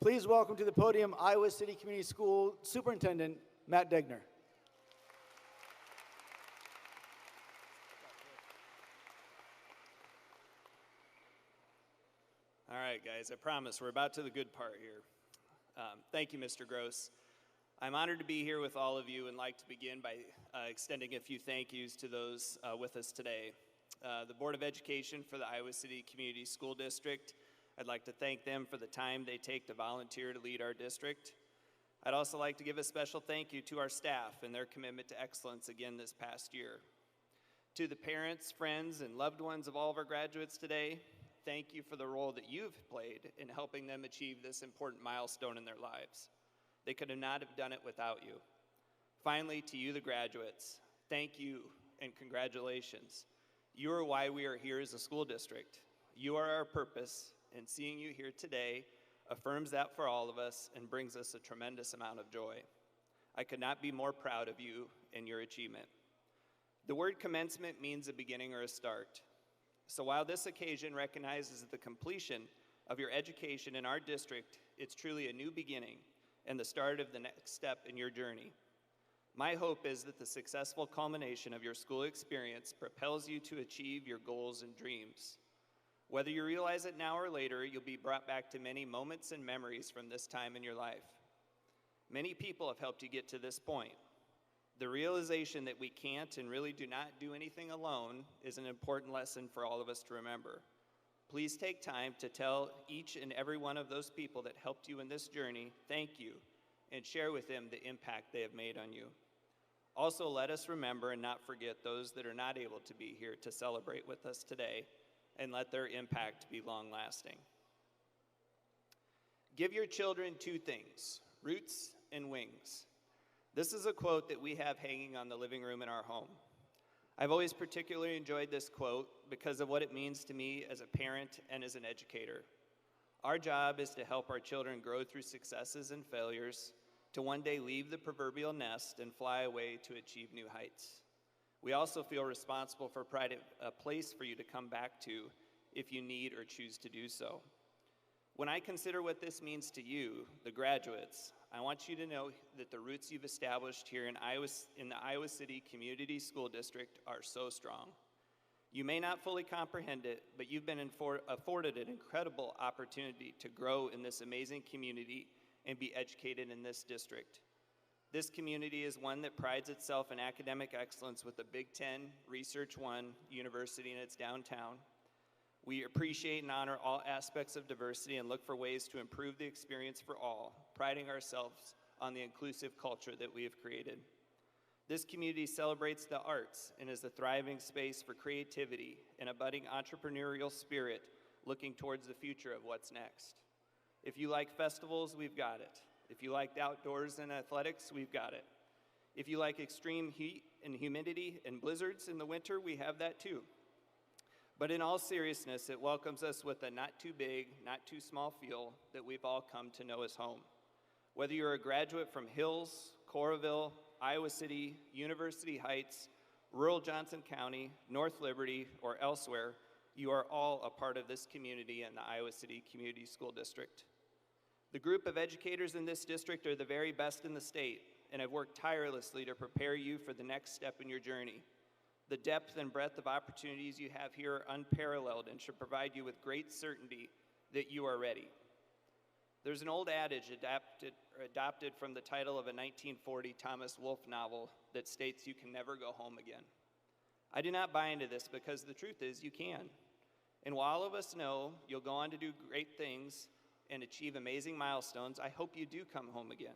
D: Please welcome to the podium Iowa City Community School Superintendent Matt Degner.
K: All right, guys, I promise we're about to the good part here. Thank you, Mr. Gross. I'm honored to be here with all of you and like to begin by extending a few thank yous to those with us today. The Board of Education for the Iowa City Community School District, I'd like to thank them for the time they take to volunteer to lead our district. I'd also like to give a special thank you to our staff and their commitment to excellence again this past year. To the parents, friends, and loved ones of all of our graduates today, thank you for the role that you've played in helping them achieve this important milestone in their lives. They could not have done it without you. Finally, to you, the graduates, thank you and congratulations. You are why we are here as a school district. You are our purpose, and seeing you here today affirms that for all of us and brings us a tremendous amount of joy. I could not be more proud of you and your achievement. The word commencement means a beginning or a start. So while this occasion recognizes the completion of your education in our district, it's truly a new beginning and the start of the next step in your journey. My hope is that the successful culmination of your school experience propels you to achieve your goals and dreams. Whether you realize it now or later, you'll be brought back to many moments and memories from this time in your life. Many people have helped you get to this point. The realization that we can't and really do not do anything alone is an important lesson for all of us to remember. Please take time to tell each and every one of those people that helped you in this journey, thank you, and share with them the impact they have made on you. Also, let us remember and not forget those that are not able to be here to celebrate with us today, and let their impact be long-lasting. Give your children two things, roots and wings. This is a quote that we have hanging on the living room in our home. I've always particularly enjoyed this quote because of what it means to me as a parent and as an educator. Our job is to help our children grow through successes and failures, to one day leave the proverbial nest and fly away to achieve new heights. We also feel responsible for providing a place for you to come back to if you need or choose to do so. When I consider what this means to you, the graduates, I want you to know that the roots you've established here in the Iowa City Community School District are so strong. You may not fully comprehend it, but you've been afforded an incredible opportunity to grow in this amazing community and be educated in this district. This community is one that prides itself in academic excellence with the Big Ten Research One University in its downtown. We appreciate and honor all aspects of diversity and look for ways to improve the experience for all, priding ourselves on the inclusive culture that we have created. This community celebrates the arts and is a thriving space for creativity and a budding entrepreneurial spirit looking towards the future of what's next. If you like festivals, we've got it. If you like outdoors and athletics, we've got it. If you like extreme heat and humidity and blizzards in the winter, we have that too. But in all seriousness, it welcomes us with a not too big, not too small feel that we've all come to know as home. Whether you're a graduate from Hills, Coralville, Iowa City, University Heights, rural Johnson County, North Liberty, or elsewhere, you are all a part of this community and the Iowa City Community School District. The group of educators in this district are the very best in the state and have worked tirelessly to prepare you for the next step in your journey. The depth and breadth of opportunities you have here are unparalleled and should provide you with great certainty that you are ready. There's an old adage adopted from the title of a 1940 Thomas Wolfe novel that states you can never go home again. I do not buy into this because the truth is you can. And while all of us know you'll go on to do great things and achieve amazing milestones, I hope you do come home again.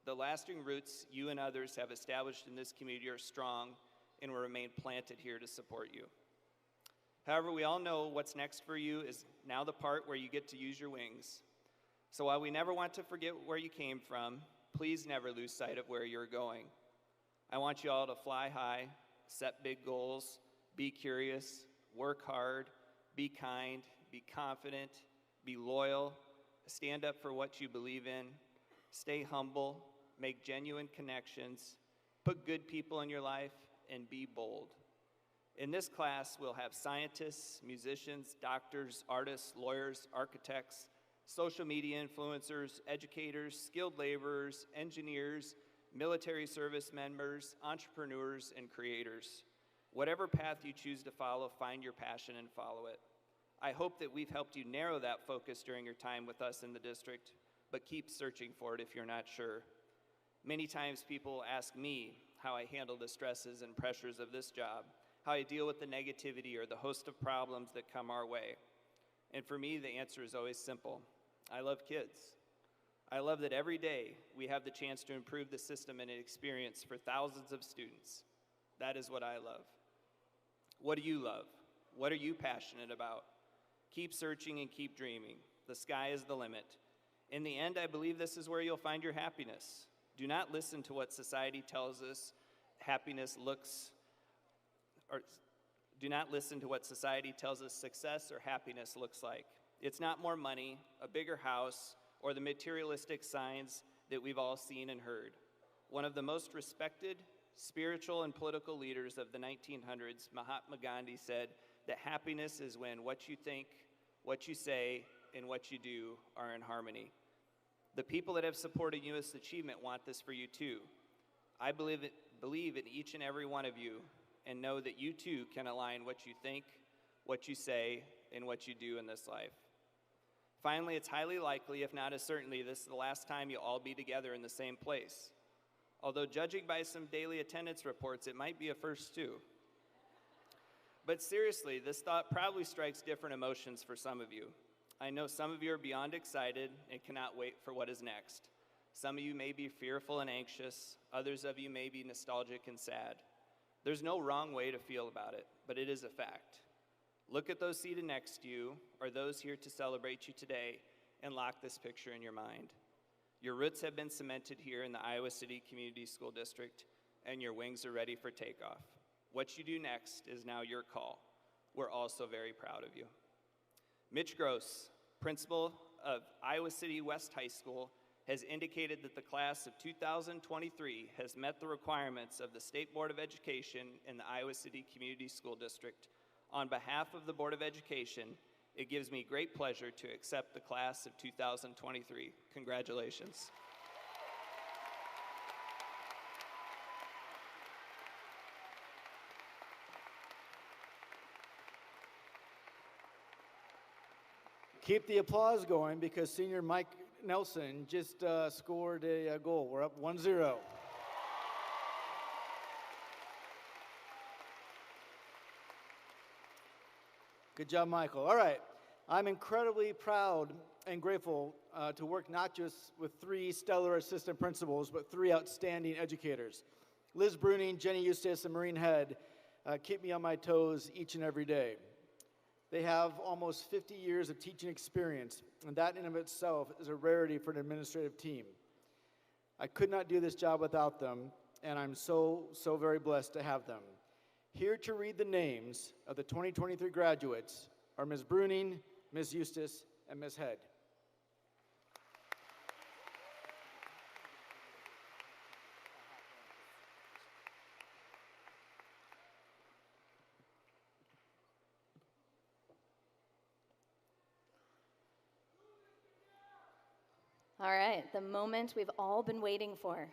K: The lasting roots you and others have established in this community are strong and will remain planted here to support you. However, we all know what's next for you is now the part where you get to use your wings. So while we never want to forget where you came from, please never lose sight of where you're going. I want you all to fly high, set big goals, be curious, work hard, be kind, be confident, be loyal, stand up for what you believe in, stay humble, make genuine connections, put good people in your life, and be bold. In this class, we'll have scientists, musicians, doctors, artists, lawyers, architects, social media influencers, educators, skilled laborers, engineers, military service members, entrepreneurs, and creators. Whatever path you choose to follow, find your passion and follow it. I hope that we've helped you narrow that focus during your time with us in the district, but keep searching for it if you're not sure. Many times people ask me how I handle the stresses and pressures of this job, how I deal with the negativity or the host of problems that come our way. And for me, the answer is always simple. I love kids. I love that every day we have the chance to improve the system and experience for thousands of students. That is what I love. What do you love? What are you passionate about? Keep searching and keep dreaming. The sky is the limit. In the end, I believe this is where you'll find your happiness. Do not listen to what society tells us happiness looks, or do not listen to what society tells us success or happiness looks like. It's not more money, a bigger house, or the materialistic signs that we've all seen and heard. one of the most respected spiritual and political leaders of the 1900s, Mahatma Gandhi, said that happiness is when what you think, what you say, and what you do are in harmony. The people that have supported U.S. achievement want this for you too. I believe in each and every one of you and know that you too can align what you think, what you say, and what you do in this life. Finally, it's highly likely, if not a certainty, this is the last time you'll all be together in the same place. Although judging by some daily attendance reports, it might be a first too. But seriously, this thought probably strikes different emotions for some of you. I know some of you are beyond excited and cannot wait for what is next. Some of you may be fearful and anxious. Others of you may be nostalgic and sad. There's no wrong way to feel about it, but it is a fact. Look at those seated next to you or those here to celebrate you today and lock this picture in your mind. Your roots have been cemented here in the Iowa City Community School District, and your wings are ready for takeoff. What you do next is now your call. We're also very proud of you. Mitch Gross, principal of Iowa City West High School, has indicated that the class of 2023 has met the requirements of the State Board of Education and the Iowa City Community School District. On behalf of the Board of Education, it gives me great pleasure to accept the class of 2023. Congratulations.
D: Keep the applause going because senior Mike Nelson just scored a goal. We're up 1-0. Good job, Michael. All right. I'm incredibly proud and grateful to work not just with 3 stellar assistant principals, but 3 outstanding educators. Liz Bruning, Jenny Eustace, and Maureen Head keep me on my toes each and every day. They have almost 50 years of teaching experience, and that in of itself is a rarity for an administrative team. I could not do this job without them, and I'm so very blessed to have them. Here to read the names of the 2023 graduates are Ms. Bruning, Ms. Eustace, and Ms. Head.
J: All right, the moment we've all been waiting for.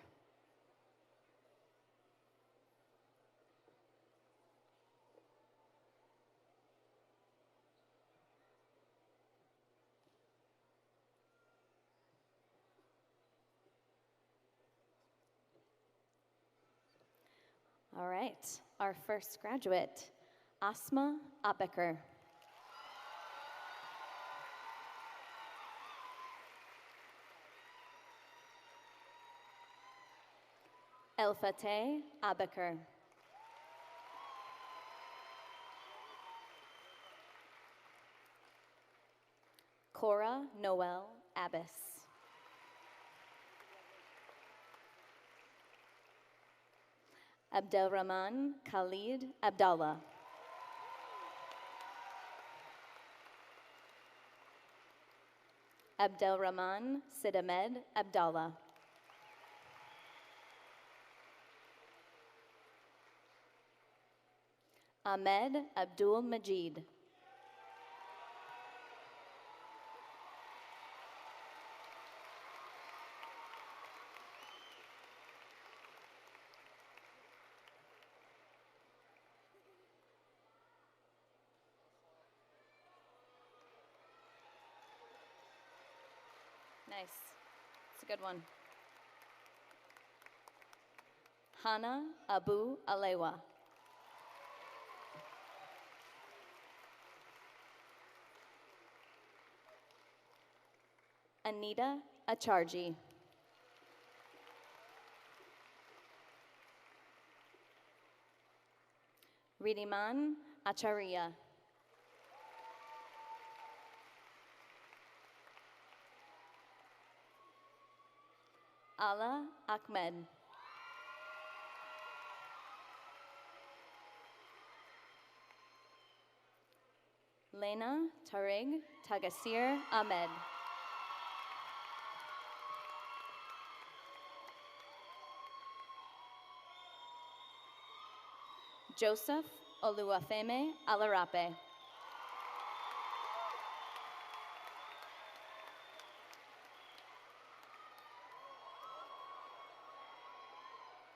J: All right, our first graduate, Asma Abeker. El Fateh Abeker. Cora Noel Abbas. Abdelrahman Khalid Abdallah. Abdelrahman Sidamed Abdallah. Ahmed Abdul Majid. Nice. It's a good one. Hana Abu Alewa. Anita Acharji. Ridiman Acharya. Ala Ahmed. Lena Tarig Tagasir Ahmed. Joseph Oluwafemi Alarape.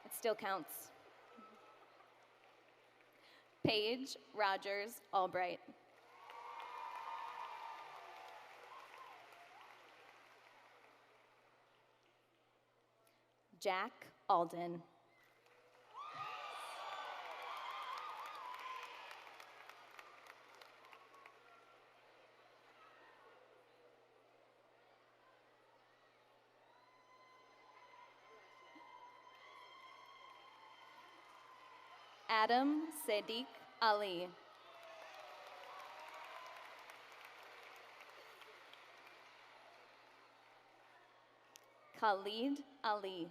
J: It still counts. Paige Rogers Albright. Jack Alden. Adam Sadiq Ali. Khalid Ali.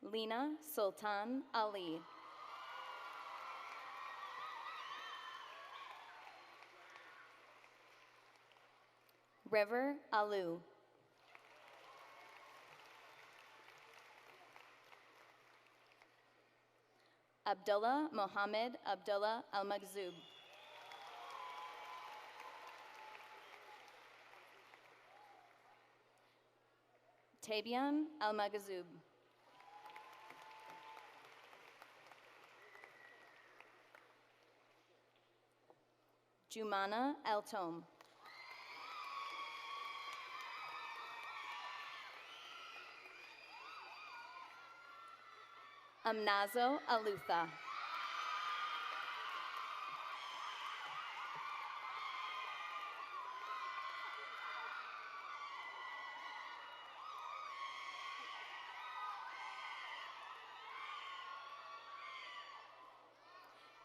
J: Lena Sultan Ali. River Alu. Abdullah Mohammed Abdullah Al-Maghzoub. Tabian Al-Maghzoub. Jumana El-Tom. Amnazo Alutha.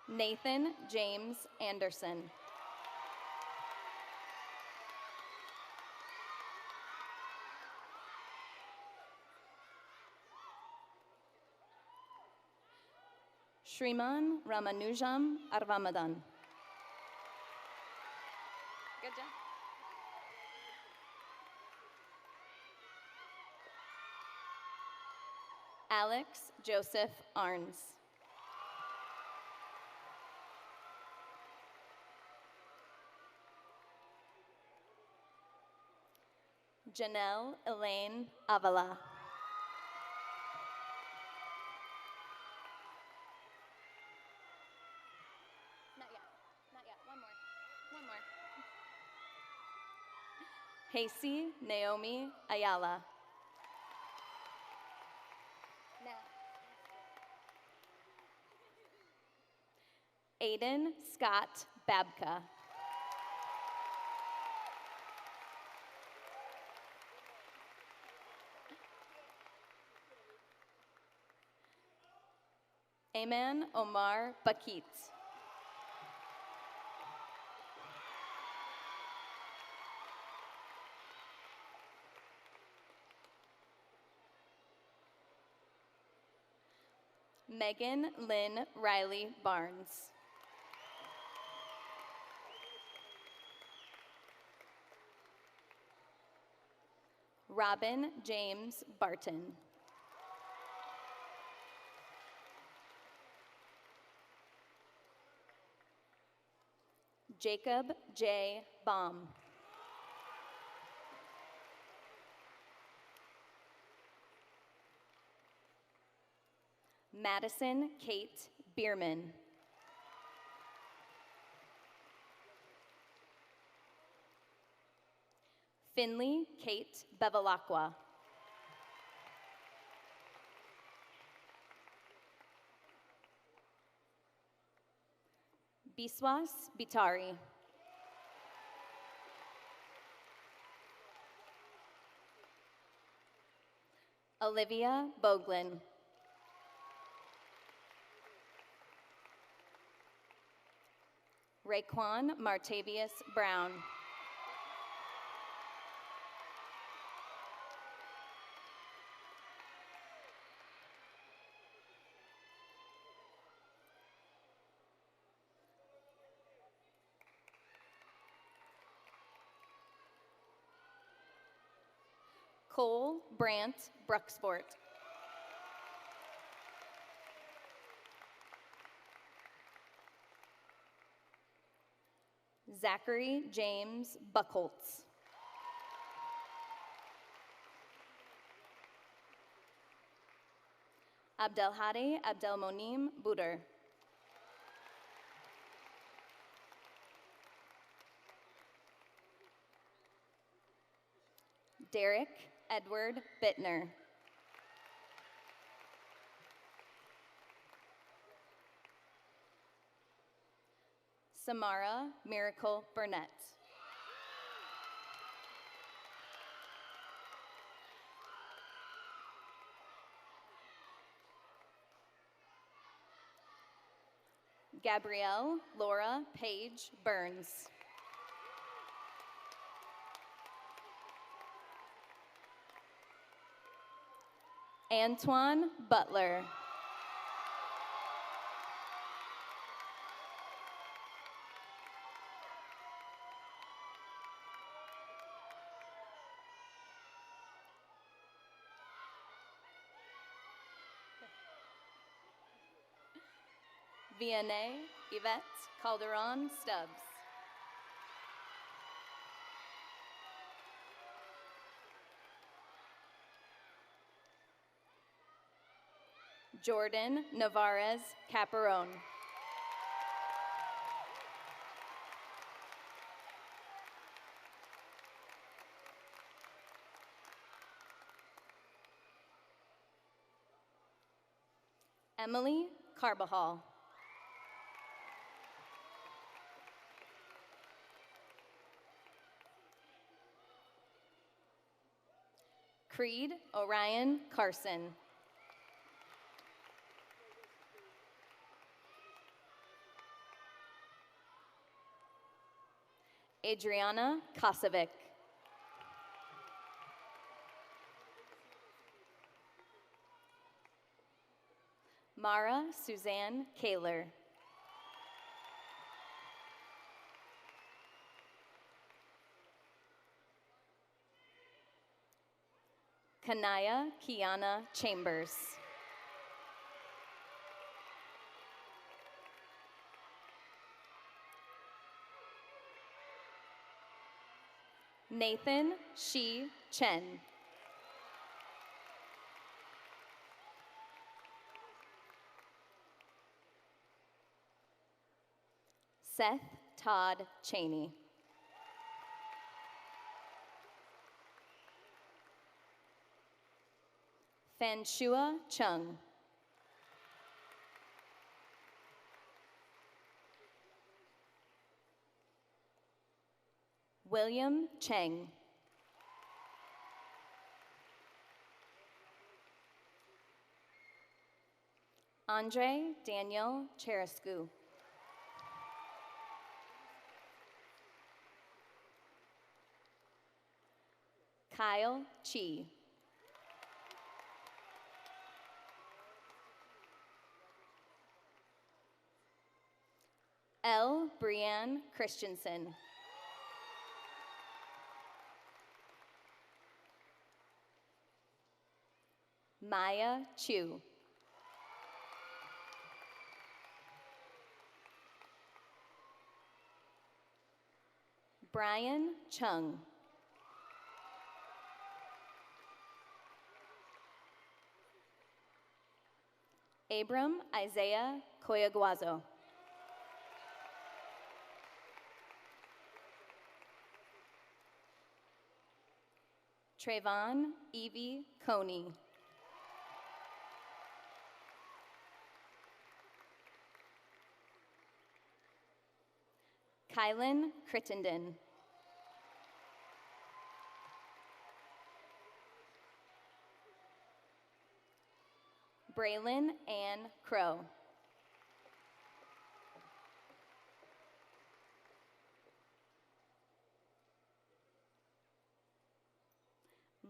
J: Nathan James Anderson. Shriman Ramanujam Arvamadan. Good job. Alex Joseph Arns. Janelle Elaine Avala. Not yet. Not yet. One more. One more. Hasey Naomi Ayala. Now. Aiden Scott Babka. Ayman Omar Bakit. Megan Lynn Riley Barnes. Robin James Barton. Jacob J. Baum. Madison Kate Bierman. Finley Kate Bevilacqua. Biswas Bitari. Olivia Boglin. Raekwon Martavius Brown. Cole Brandt Brucksport. Zachary James Buckholtz. Abdelhadi Abdelmonim Buder. Derek Edward Bittner. Samara Miracle Burnett. Gabrielle Laura Page Burns. Antoine Butler. Vianney Yvette Calderon Stubbs. Jordan Navarez Caparone. Emily Carbajal. Creed Orion Carson. Adriana Kosovic. Mara Suzanne Kaler. Kanaya Kiana Chambers. Nathan Shi Chen. Seth Todd Cheney. Fanshua Chung. William Cheng. Andre Daniel Cherescu. Kyle Chi. L. Brianne Christensen. Maya Chu. Brian Chung. Abram Isaiah Coyaguazo. Trayvon Evie Coney. Kylan Crittenden. Braylon Ann Crow.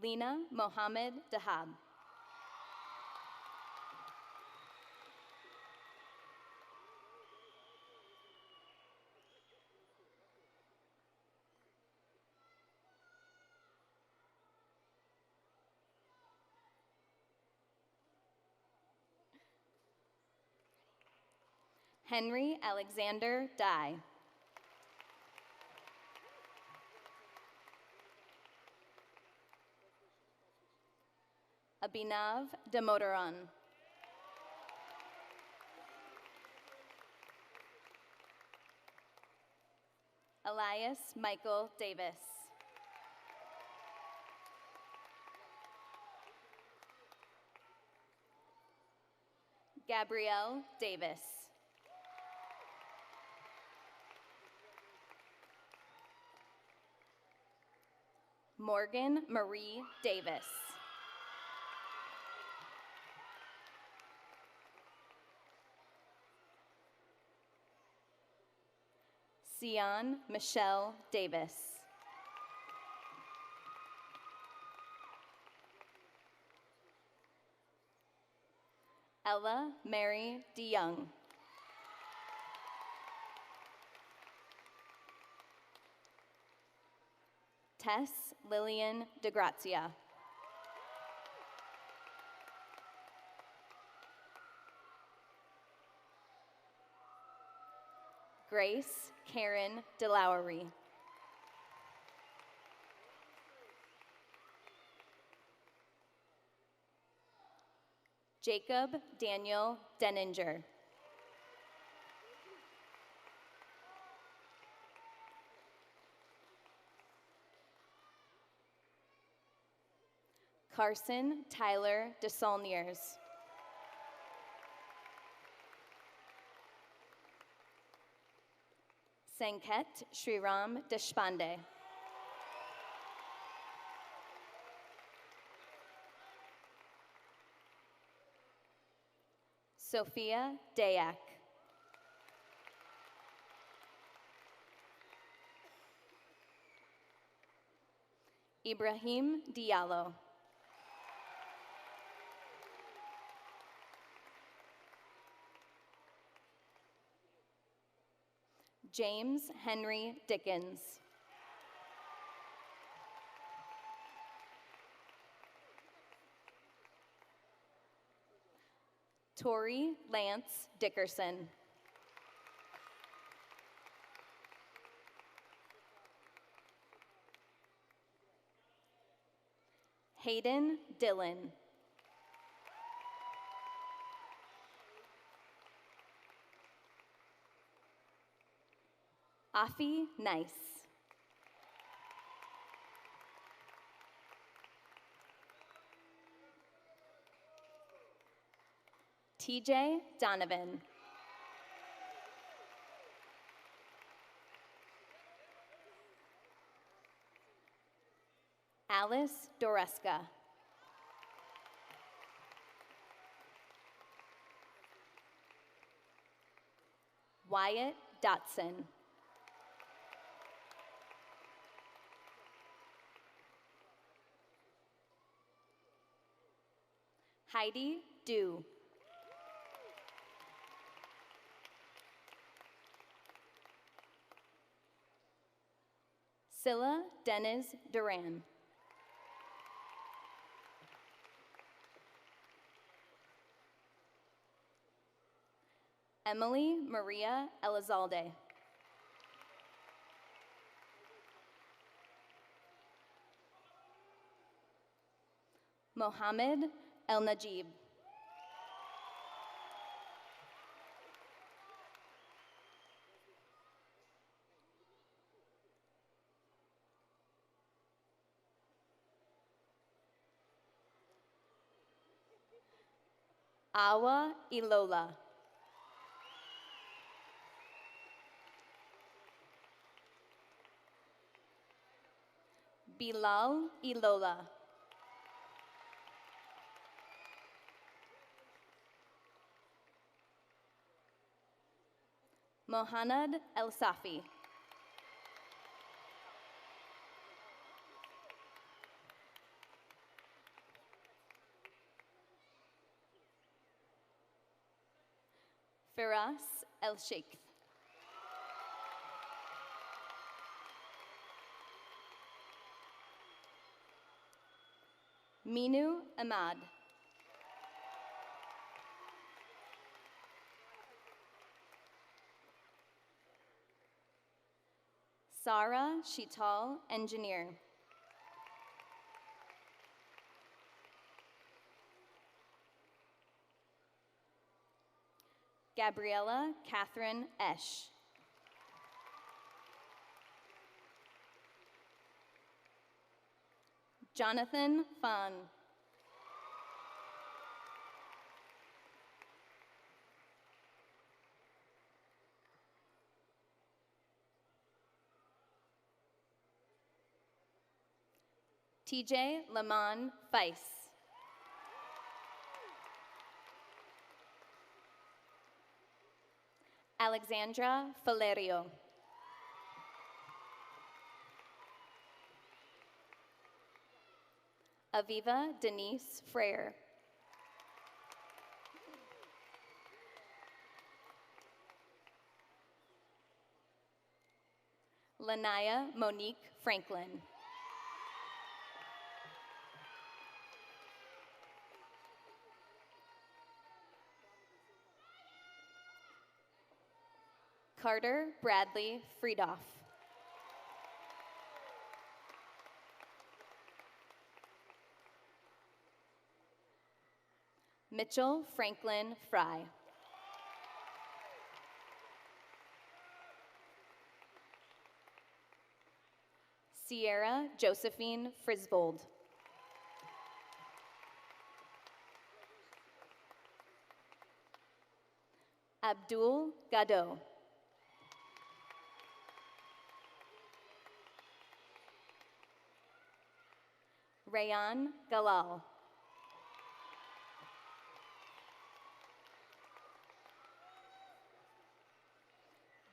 J: Lena Mohammed Dahab. Henry Alexander Dye. Abhinav Damodaran. Elias Michael Davis. Gabrielle Davis. Morgan Marie Davis. Sion Michelle Davis. Ella Mary DeYoung. Tess Lillian DeGrazia. Grace Karen DeLowery. Jacob Daniel Denninger. Carson Tyler DeSaulniers. Sanket Shriram Deshpande. Sophia Dayak. Ibrahim Diallo. James Henry Dickens. Tori Lance Dickerson. Hayden Dillon. Afi Nice. TJ Donovan. Alice Doreska. Wyatt Dotson. Heidi Du. Scylla Dennis Duran. Emily Maria Elizalde. Mohammed El Najib. Awa Ilola. Bilal Ilola. Mohanad El Safi. Firas El Sheikh. Minu Ahmad.
E: Sara Shital, engineer. Gabriella Catherine Esch. Jonathan Fun. TJ Lamont Weiss. Alexandra Valerio. Aviva Denise Frere. Lanaya Monique Franklin. Carter Bradley Friedoff. Mitchell Franklin Fry. Sierra Josephine Frisbold. Abdul Gado. Rayan Galal.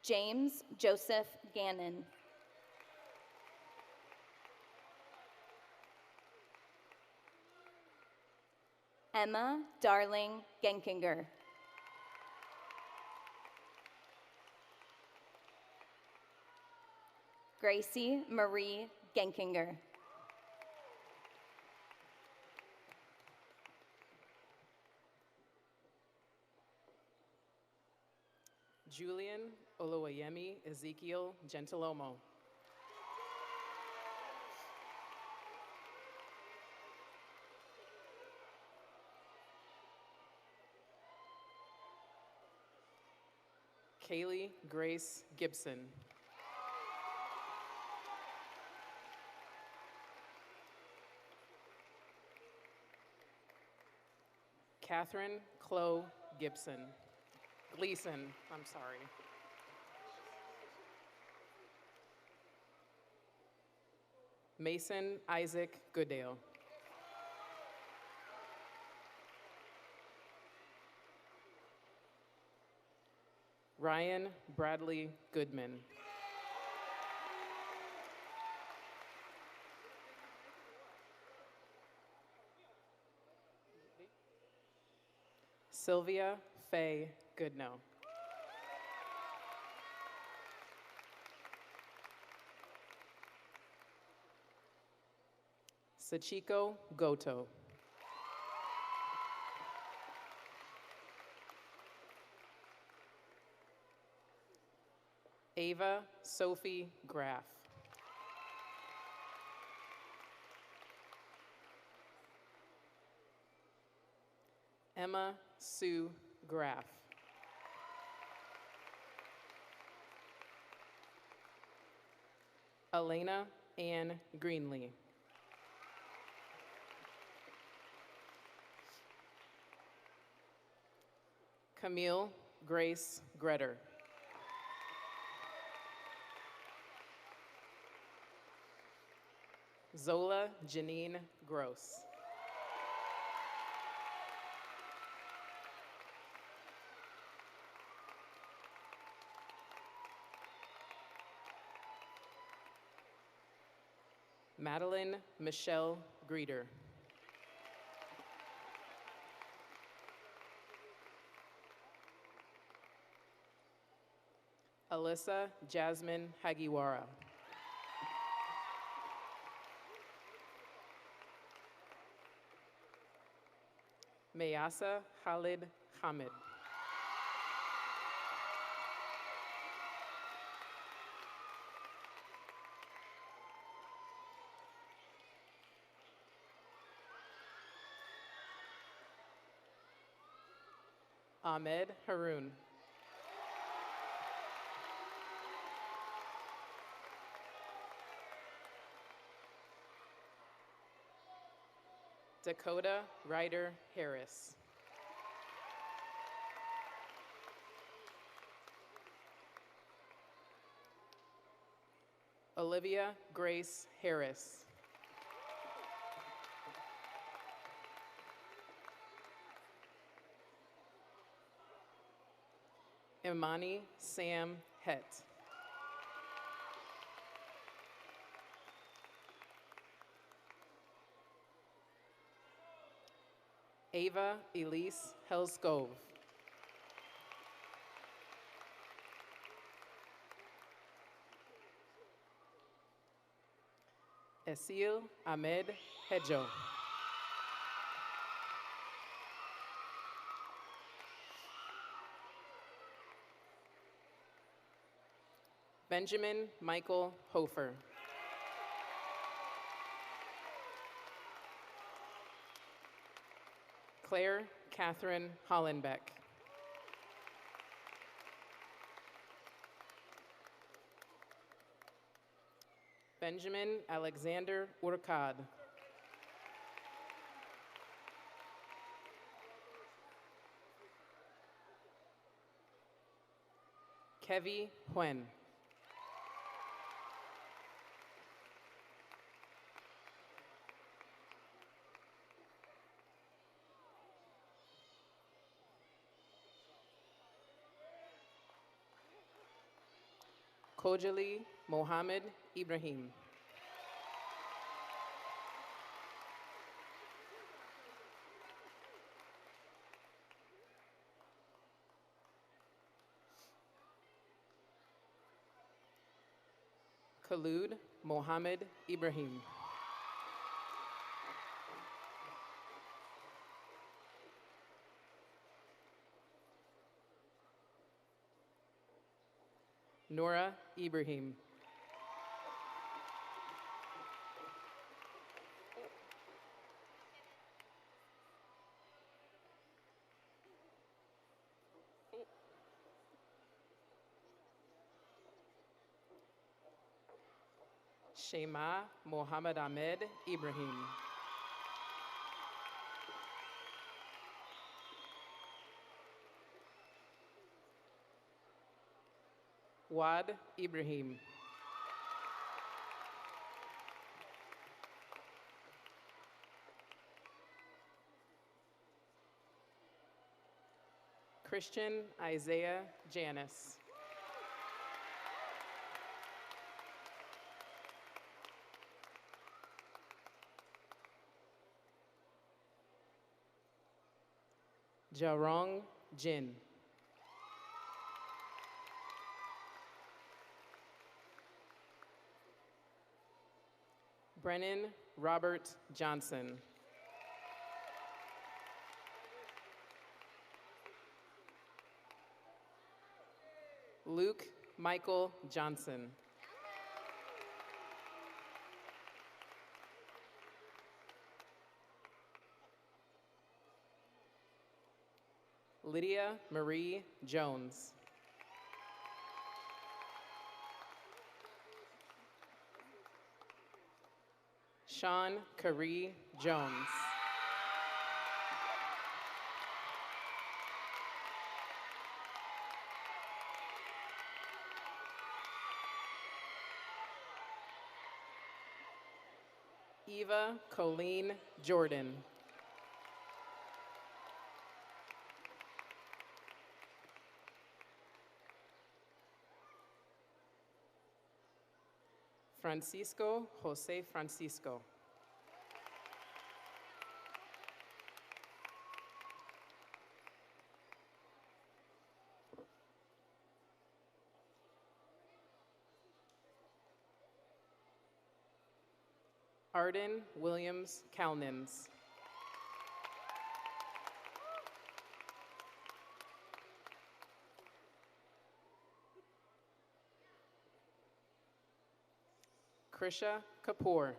E: James Joseph Gannon. Emma Darling Genkinger. Gracie Marie Genkinger.
L: Julian Oluwayemi Ezekiel Gentilomo. Kaylee Grace Gibson. Catherine Chloe Gibson. Gleason, I'm sorry. Mason Isaac Goodale. Ryan Bradley Goodman. Sylvia Faye Goodnow. Sachiko Goto. Ava Sophie Graff. Emma Sue Graff. Elena Ann Greenlee. Camille Grace Gretter. Zola Janine Gross. Madeline Michelle Greeter. Alyssa Jasmine Hagiwara. Mayasa Khalid Hamid. Ahmed Haroon. Dakota Ryder Harris. Olivia Grace Harris. Imani Sam Het. Ava Elise Helskove. Esil Ahmed Hedjo. Benjamin Michael Hofer. Claire Catherine Hollenbeck. Benjamin Alexander Urkad. Kevi Huen. Kojali Mohammed Ibrahim. Khalud Mohammed Ibrahim. Nora Ibrahim. Shema Mohammed Ahmed Ibrahim. Wad Ibrahim. Christian Isaiah Janis. Jarong Jin. Brennan Robert Johnson. Luke Michael Johnson. Lydia Marie Jones. Sean Caree Jones. Eva Colleen Jordan. Francisco Jose Francisco. Arden Williams Kalnins. Krisha Kapoor.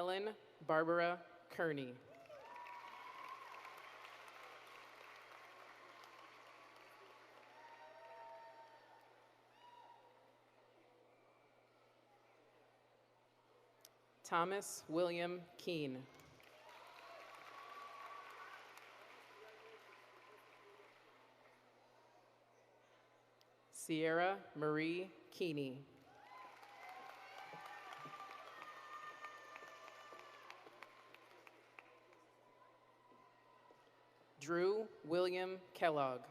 L: Helen Barbara Kearney. Thomas William Keene. Sierra Marie Keeney. Drew William Kellogg.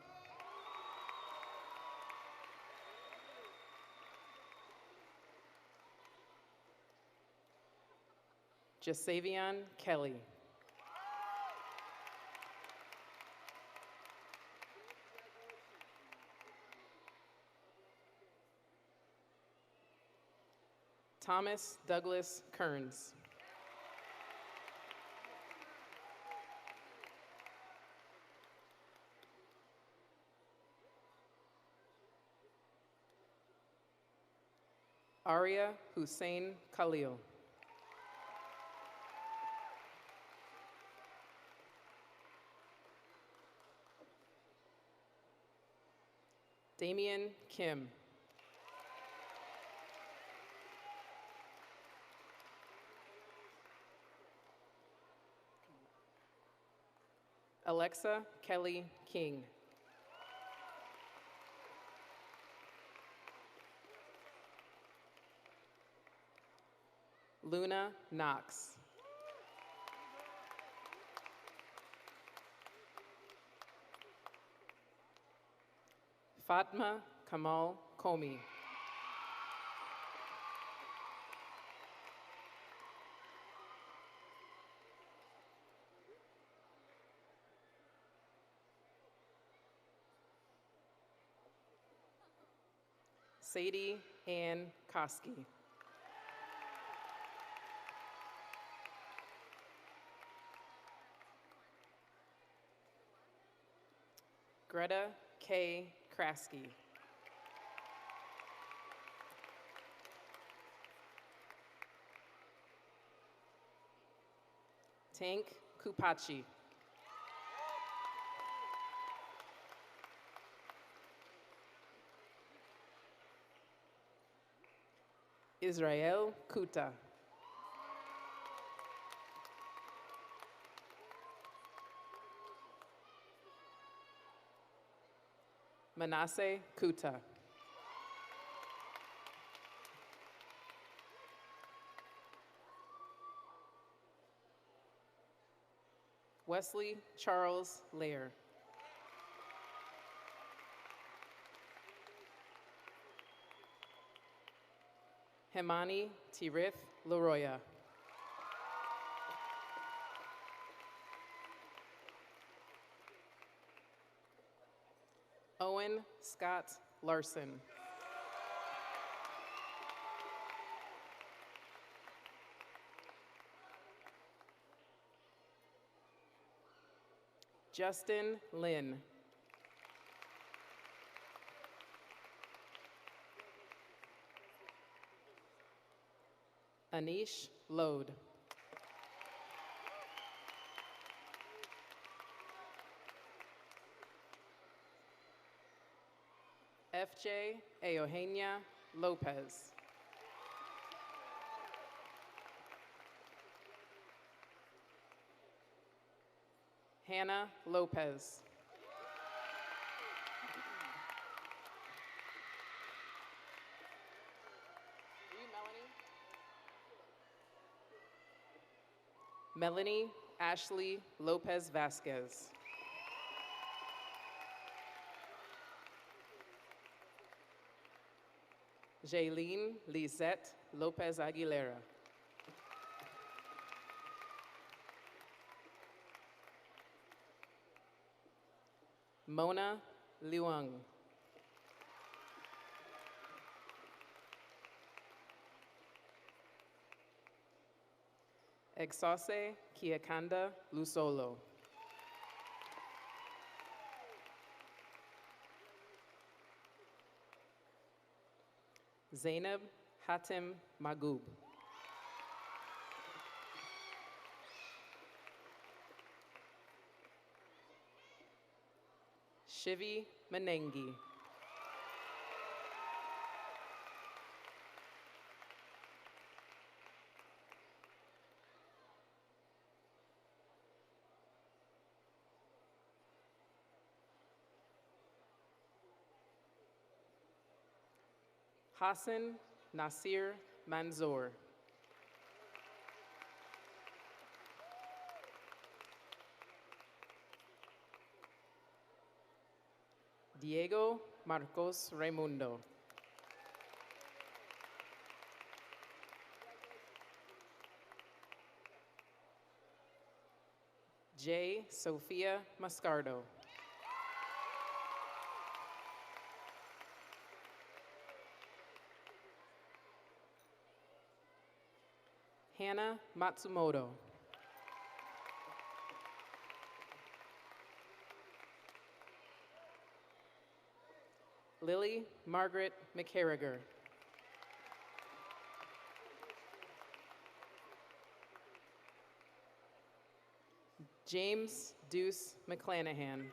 L: Jasavion Kelly. Thomas Douglas Kearns. Arya Hussein Khalil. Damian Kim. Alexa Kelly King. Luna Knox. Fatma Kamal Komi. Sadie Ann Koski. Greta K. Krasky. Tank Kupachi. Israel Kuta. Manasseh Kuta. Wesley Charles Lair. Hemani Tirith Leroya. Owen Scott Larson. Justin Lin. Anish Lode. FJ Eugenia Lopez. Hannah Lopez. Melanie Ashley Lopez Vasquez. Jaylene Lisette Lopez Aguilera. Mona Liuang. Exose Kiakanda Lusolo. Zainab Hatem Magoob. Shivi Menengi. Hassan Nasir Manzoor. Diego Marcos Raimundo. J. Sofia Mascardo. Hannah Matsumoto. Lily Margaret McCarriger. James Deuce McClanahan.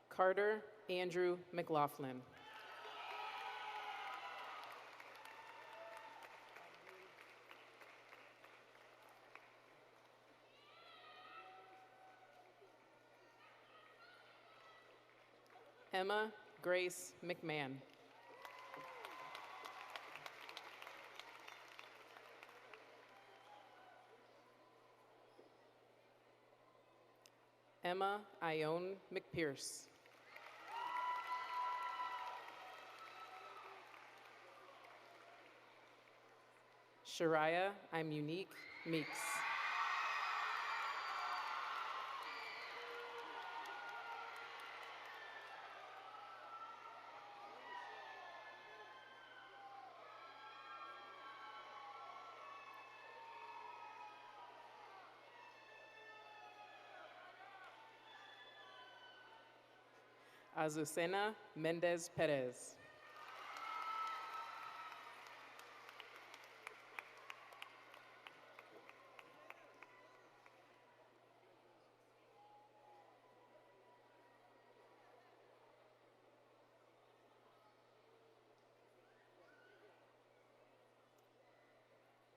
L: Carter Andrew McLaughlin. Emma Grace McMahon. Emma Ione McPierce. Shariah I'm Unique Meeks. Azucena Mendez Perez.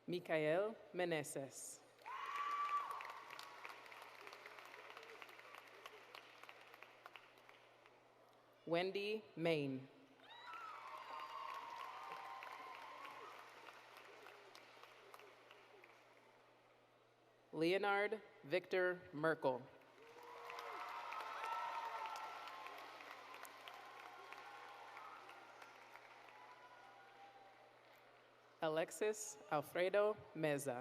L: Micael Meneses. Wendy Main. Leonard Victor Merkel. Alexis Alfredo Meza.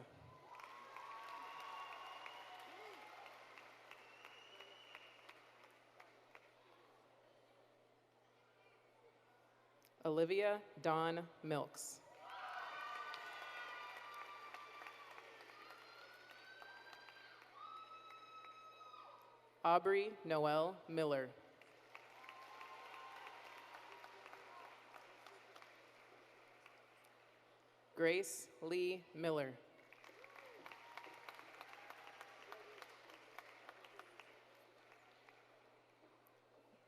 L: Olivia Dawn Milks. Aubrey Noel Miller. Grace Lee Miller.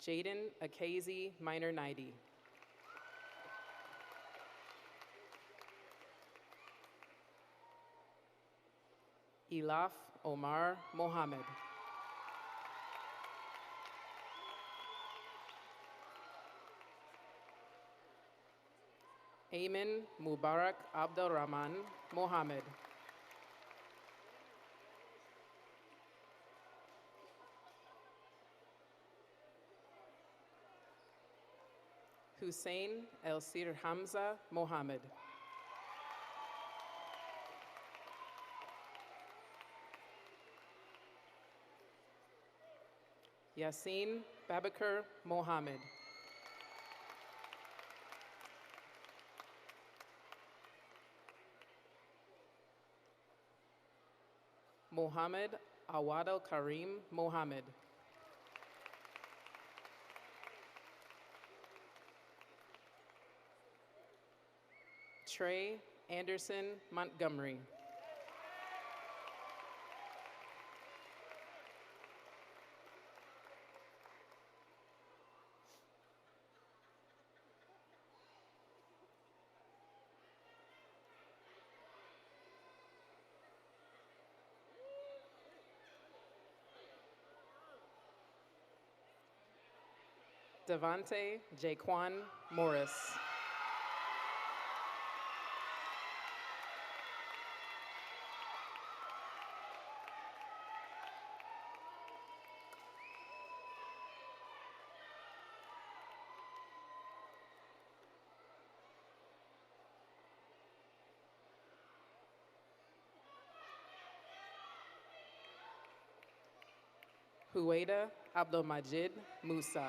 L: Jaden Akazi Minor 90. Elaf Omar Mohammed. Ayman Mubarak Abdulrahman Mohammed. Hussein El Sir Hamza Mohammed. Yasin Babakar Mohammed. Mohammed Awad Al Karim Mohammed. Trey Anderson Montgomery. Devontae Jaquan Morris. Huwaida Abdulmajid Musa.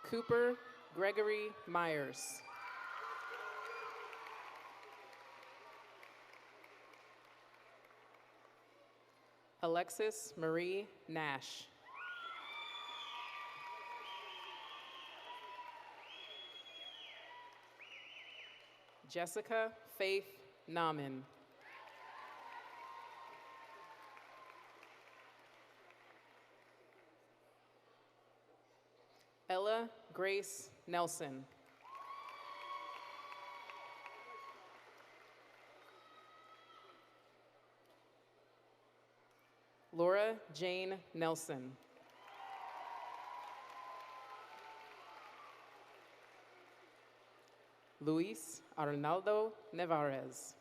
L: Cooper Gregory Myers. Alexis Marie Nash. Jessica Faith Naman. Ella Grace Nelson. Laura Jane Nelson. Luis Arnaldo Nevarez.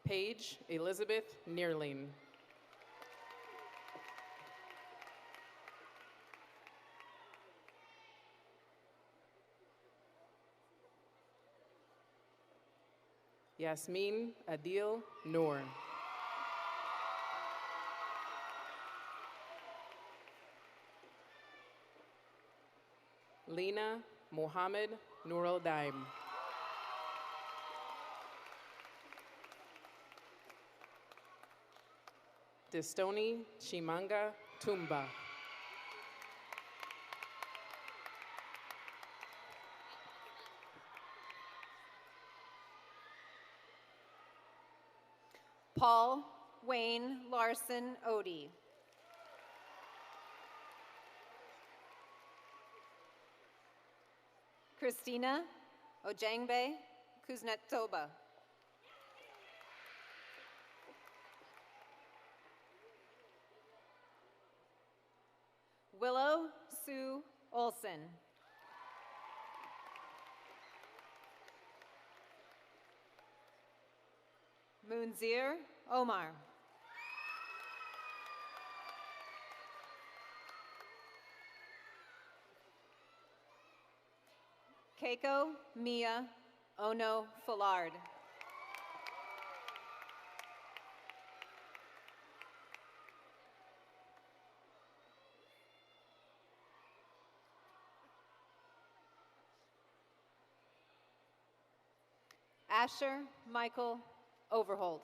L: Paige Elizabeth Neerling. Yasmin Adil Noor. Lena Mohammed Nurul Daim. Destoni Chimanga Tumba.
M: Paul Wayne Larson Odie. Christina Ojangbe Kuznetoba. Willow Sue Olson. Moonzir Omar. Keiko Mia Ono Fullard. Asher Michael Overholt.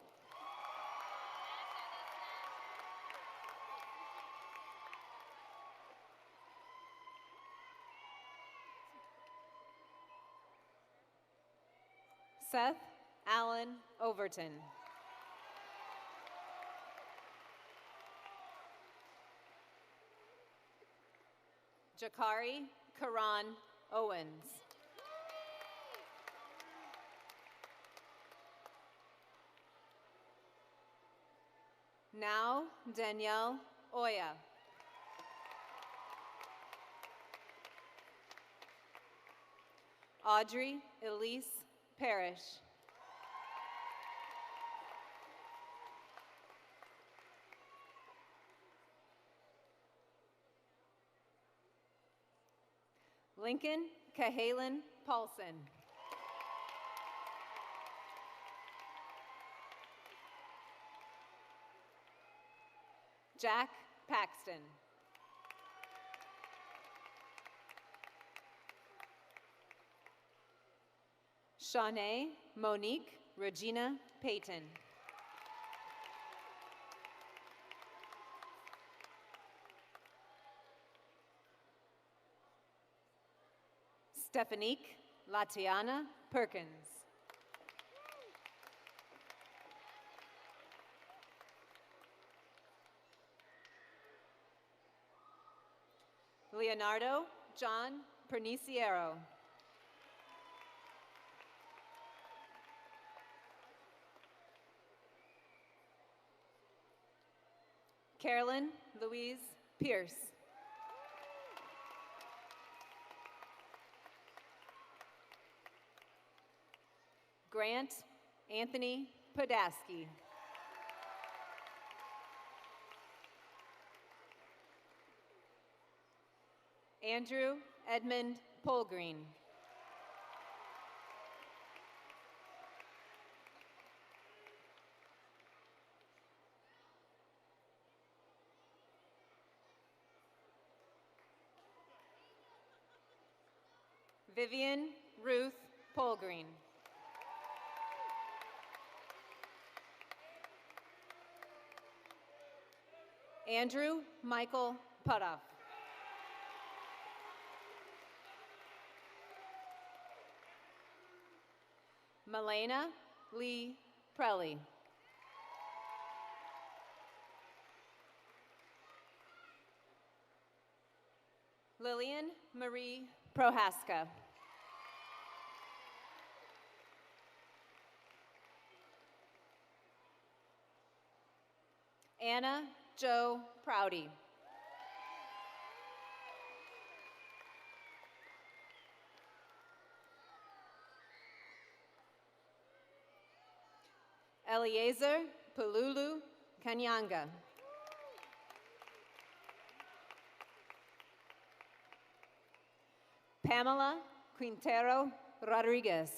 M: Seth Allen Overton. Jakari Karan Owens. Now Danielle Oya. Audrey Elise Parrish. Lincoln Cahalan Paulson. Jack Paxton. Shawnee Monique Regina Payton. Stephanique Latiana Perkins. Leonardo John Perniciero. Carolyn Louise Pierce. Grant Anthony Podaski. Andrew Edmund Polgreen. Vivian Ruth Polgreen. Andrew Michael Putoff. Malena Lee Prelli. Lillian Marie Prohaska. Anna Jo Prouty. Eliezer Pululu Kanyanga. Pamela Quintero Rodriguez.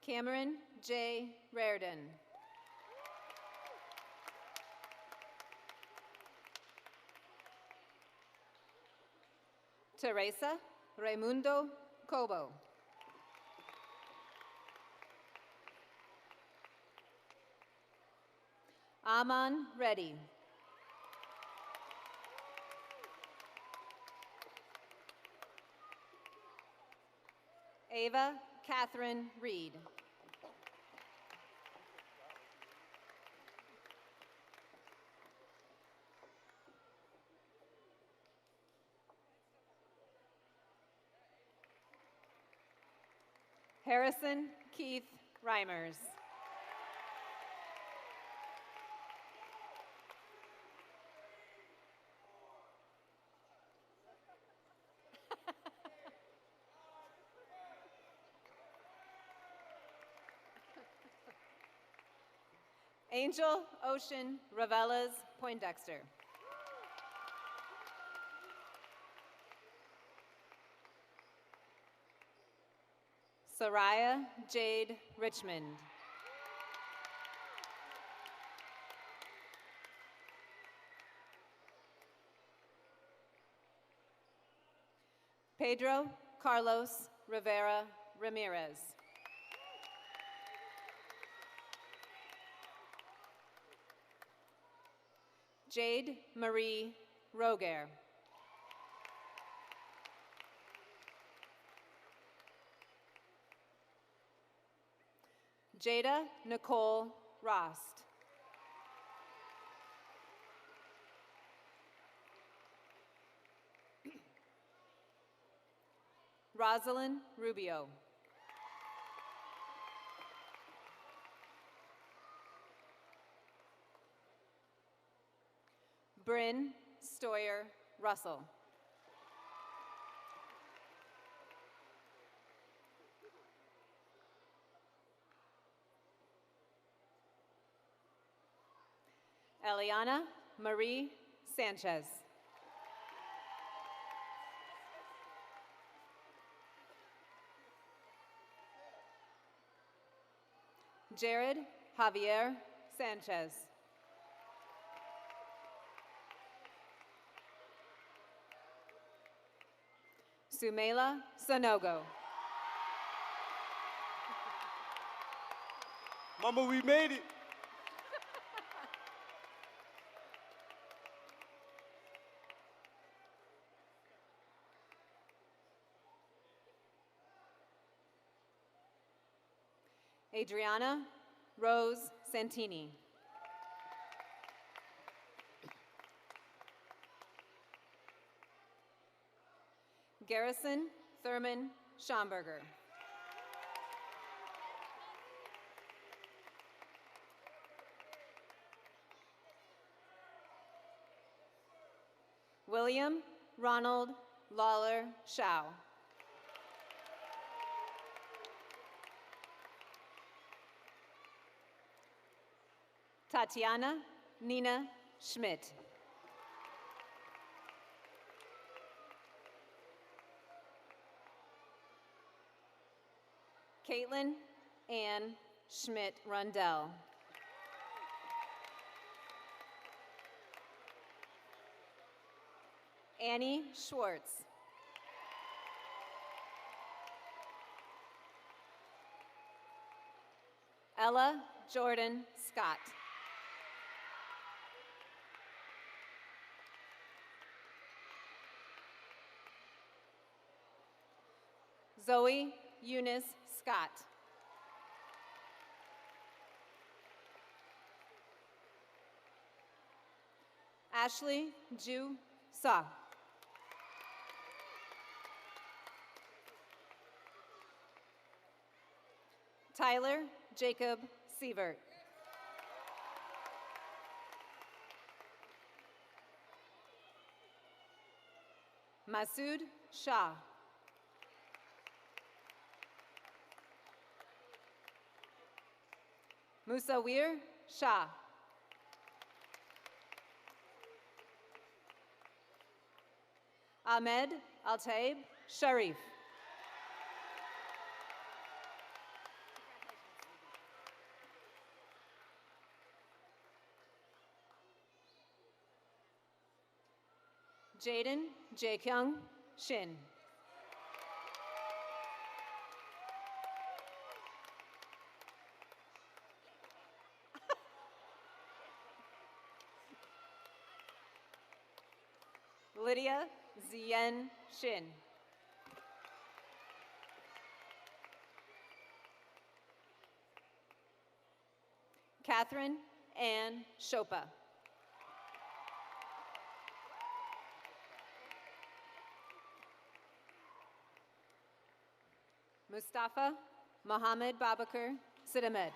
M: Cameron J. Raridan. Teresa Raimundo Cobo. Aman Reddy. Ava Catherine Reed. Harrison Keith Reimers. Angel Ocean Ravelas Poindexter. Soraya Jade Richmond. Pedro Carlos Rivera Ramirez. Jade Marie Roger. Jada Nicole Rost. Rosalind Rubio. Bryn Stoyer Russell. Eliana Marie Sanchez. Jared Javier Sanchez. Sumela Sonogo.
G: Mama, we made it.
M: Adriana Rose Santini. Garrison Thurman Schomburger. William Ronald Lawler Shao. Tatiana Nina Schmidt. Caitlin Ann Schmidt Rundell. Annie Schwartz. Ella Jordan Scott. Zoe Eunice Scott. Ashley Ju Sa. Tyler Jacob Sievert. Masood Shah. Musawir Shah. Ahmed Altaib Sharif. Jaden Jaekyung Shin. Lydia Zien Shin. Catherine Ann Chopa. Mustafa Mohammed Babakar Sidamed.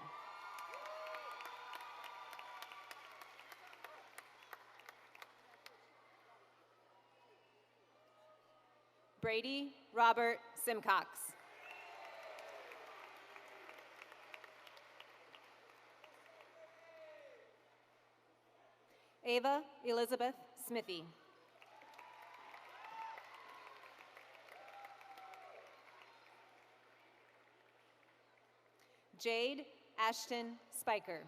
M: Brady Robert Simcox. Ava Elizabeth Smithy. Jade Ashton Spiker.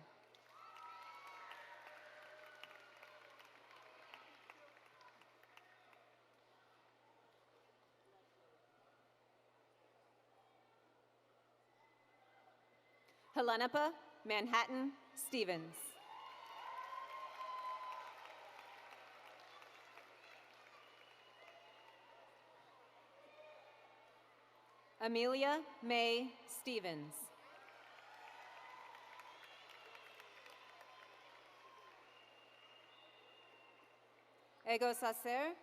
M: Helenepa Manhattan Stevens. Amelia May Stevens. Ego Sacer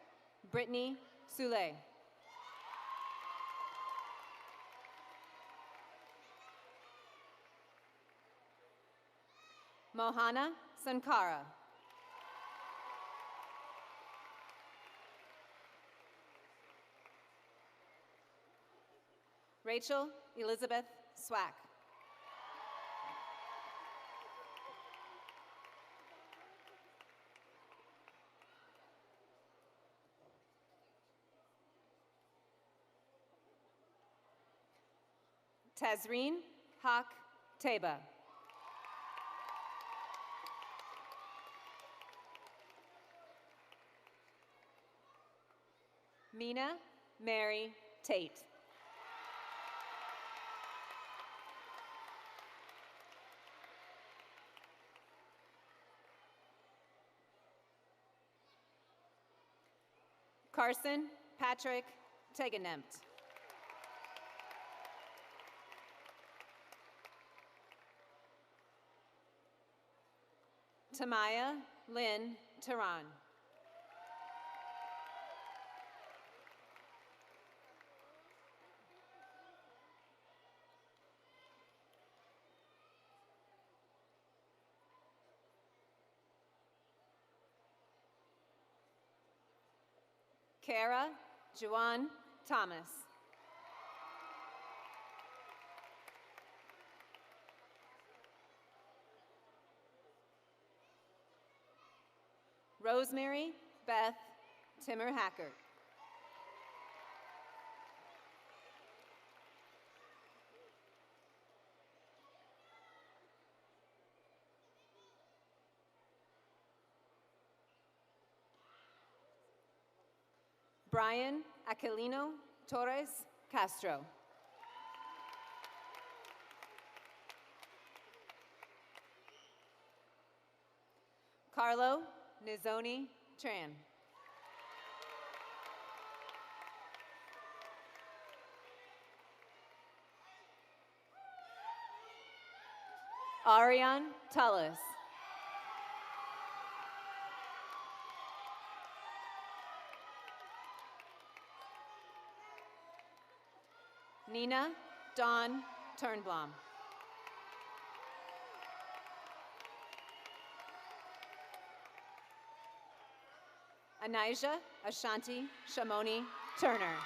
M: Brittany Soule. Mohana Sankara. Rachel Elizabeth Swack. Tazreen Haq Teba. Mina Mary Tate. Carson Patrick Tegenemt. Tamaya Lynn Tehran. Kara Juwan Thomas. Rosemary Beth Timmer Hacker. Brian Aquilino Torres Castro. Carlo Nizoni Tran. Ariane Tullis. Nina Dawn Turnblom. Anijah Ashanti Shamoni Turner.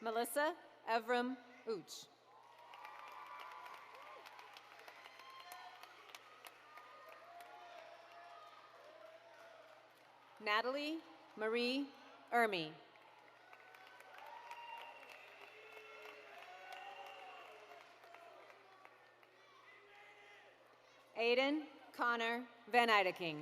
M: Melissa Evram Uch. Natalie Marie Ermy. Aiden Connor Van Eideking.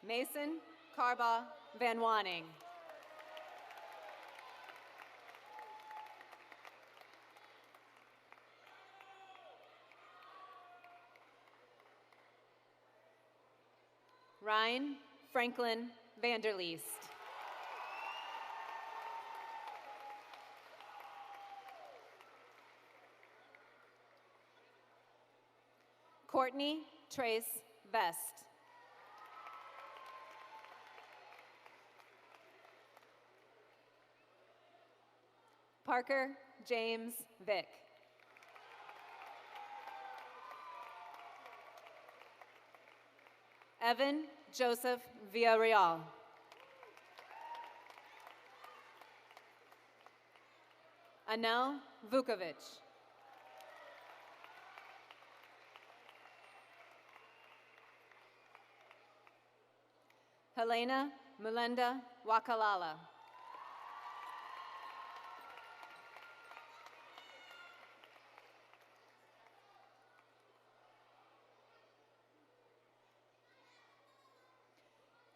M: Mason Carba Van Wanning. Ryan Franklin Vanderleest. Courtney Trace Best. Parker James Vick. Evan Joseph Villarreal. Anel Vukovic. Helena Mulenda Wakalala.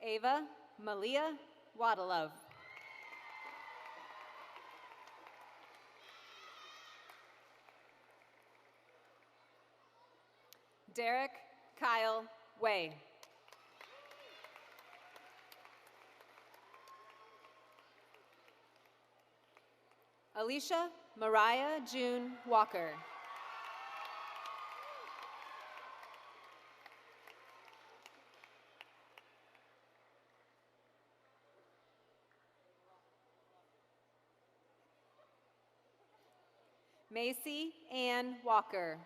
M: Ava Malia Wadalov. Derek Kyle Way. Alicia Mariah June Walker. Macy Ann Walker.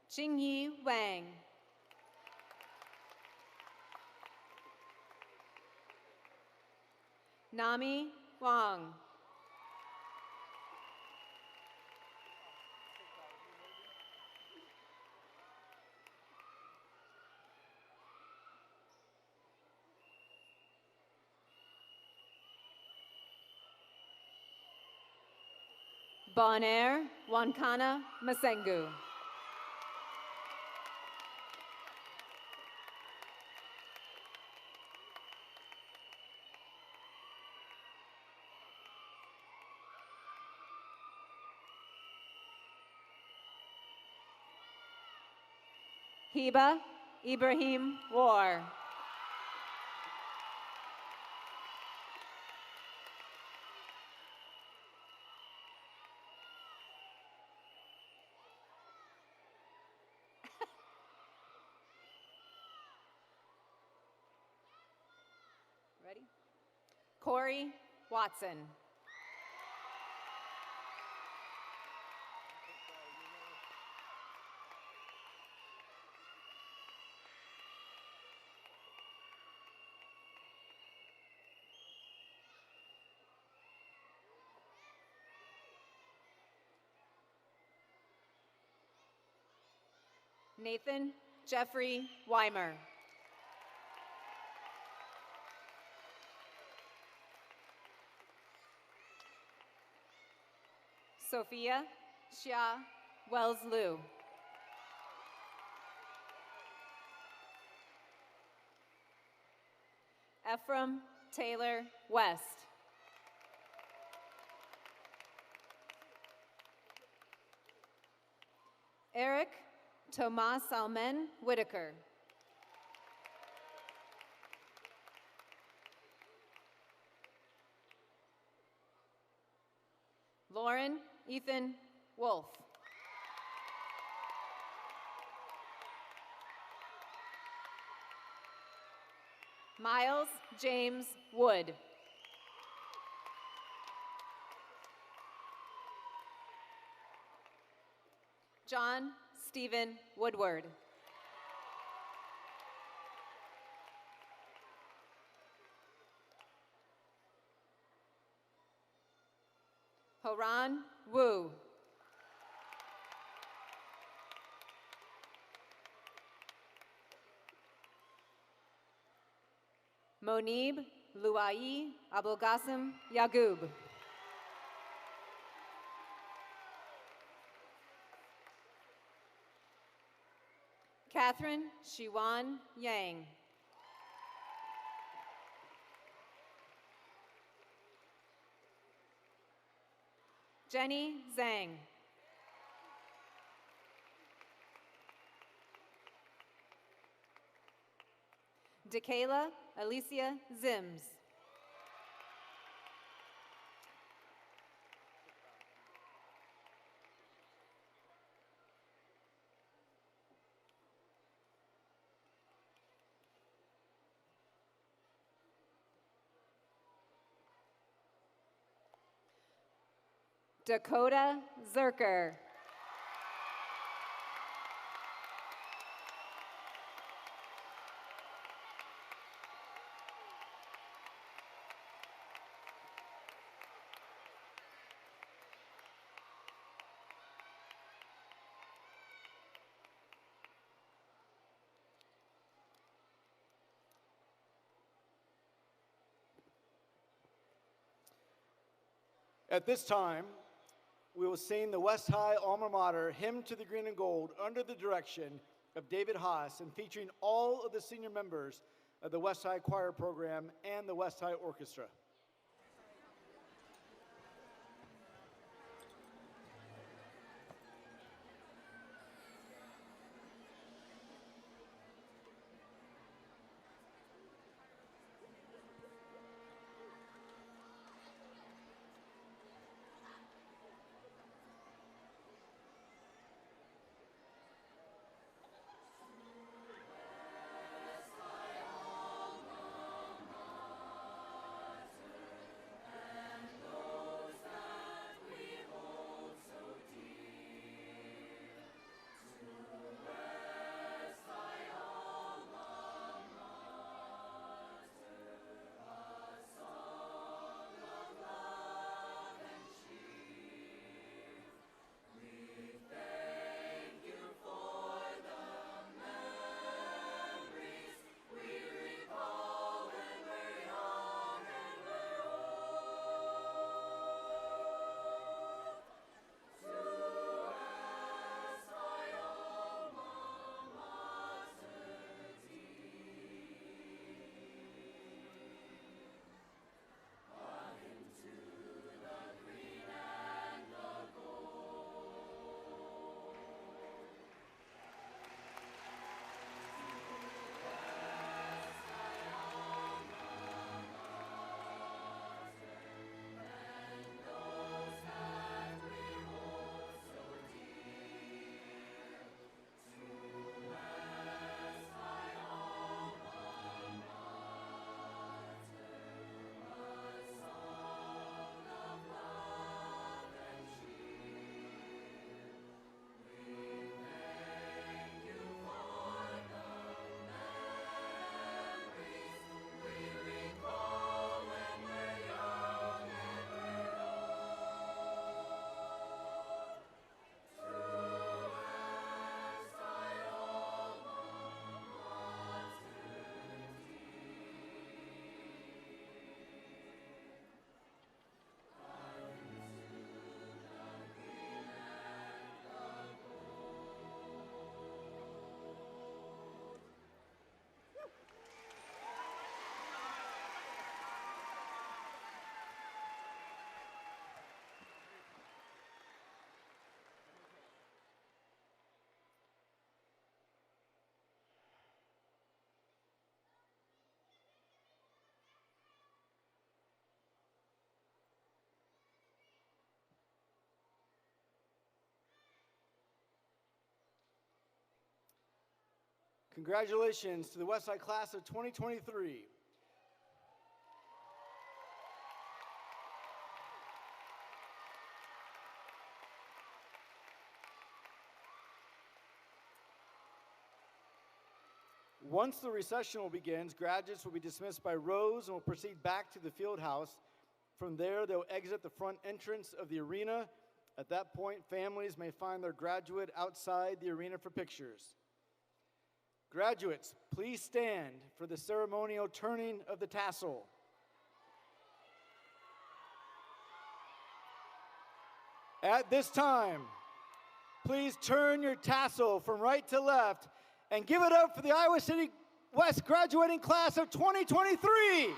M: Jingyi Wang. Nami Wong. Bonaire Wankana Masengu. Hiba Ibrahim War. Ready? Corey Watson. Nathan Jeffrey Weimer. Sophia Xia Wells Liu. Ephraim Taylor West. Eric Tomas Almen Whitaker. Lauren Ethan Wolf. Miles James Wood. John Stephen Woodward. Horan Wu. Monib Luai Abulgasim Yagub. Catherine Shiwan Yang. Jenny Zhang. Dekayla Alicia Zims. Dakota Zerker.
D: At this time, we will sing the West High Alma Mater Hymn to the Green and Gold under the direction of David Haas and featuring all of the senior members of the West High Choir Program and the West High Orchestra.
I: West High Alma Mater.
D: Congratulations to the Westside class of 2023. Once the recessional begins, graduates will be dismissed by rows and will proceed back to the field house. From there, they'll exit the front entrance of the arena. At that point, families may find their graduate outside the arena for pictures. Graduates, please stand for the ceremonial turning of the tassel. At this time, please turn your tassel from right to left and give it up for the Iowa City West graduating class of 2023.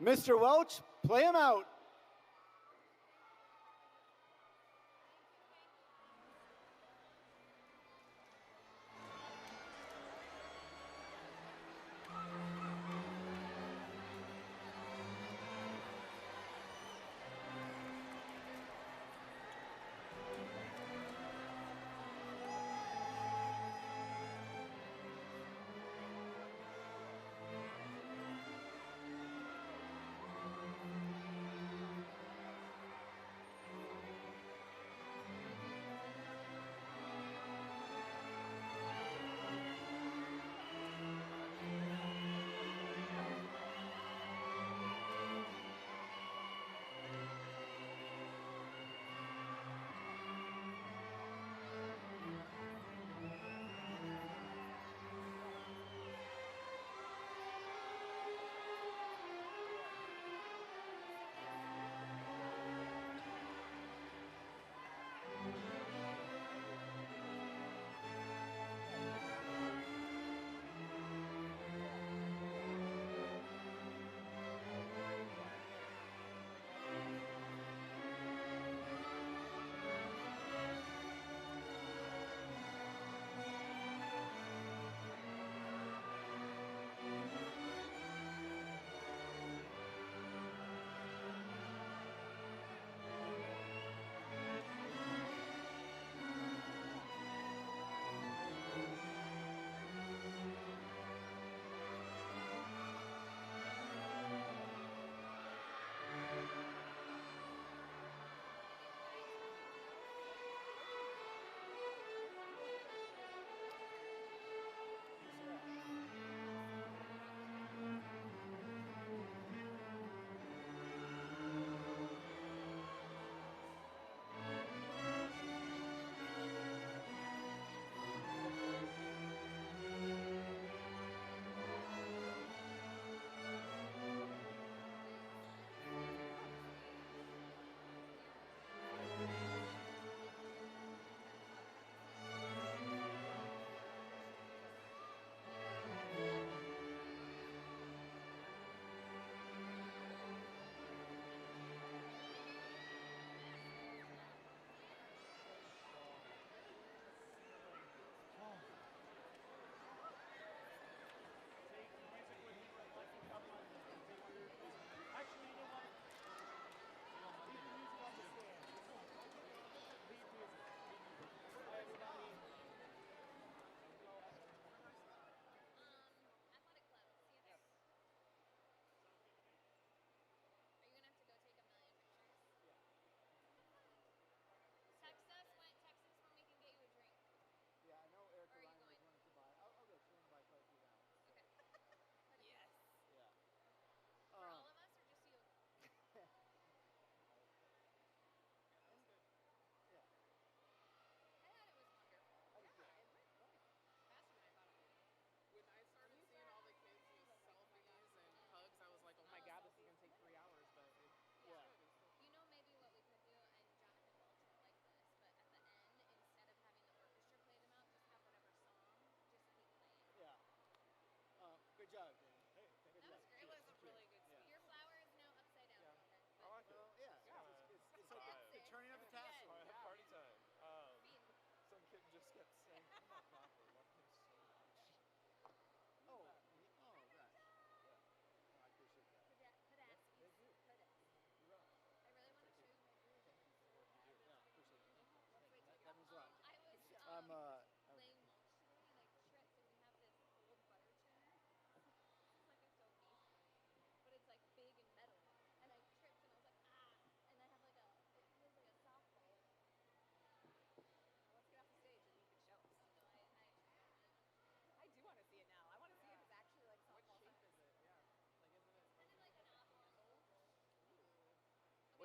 D: Mr. Welch, play him out.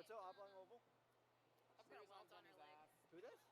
D: What's up, oblong oval?
L: She's got a welt on her leg.
D: Who does?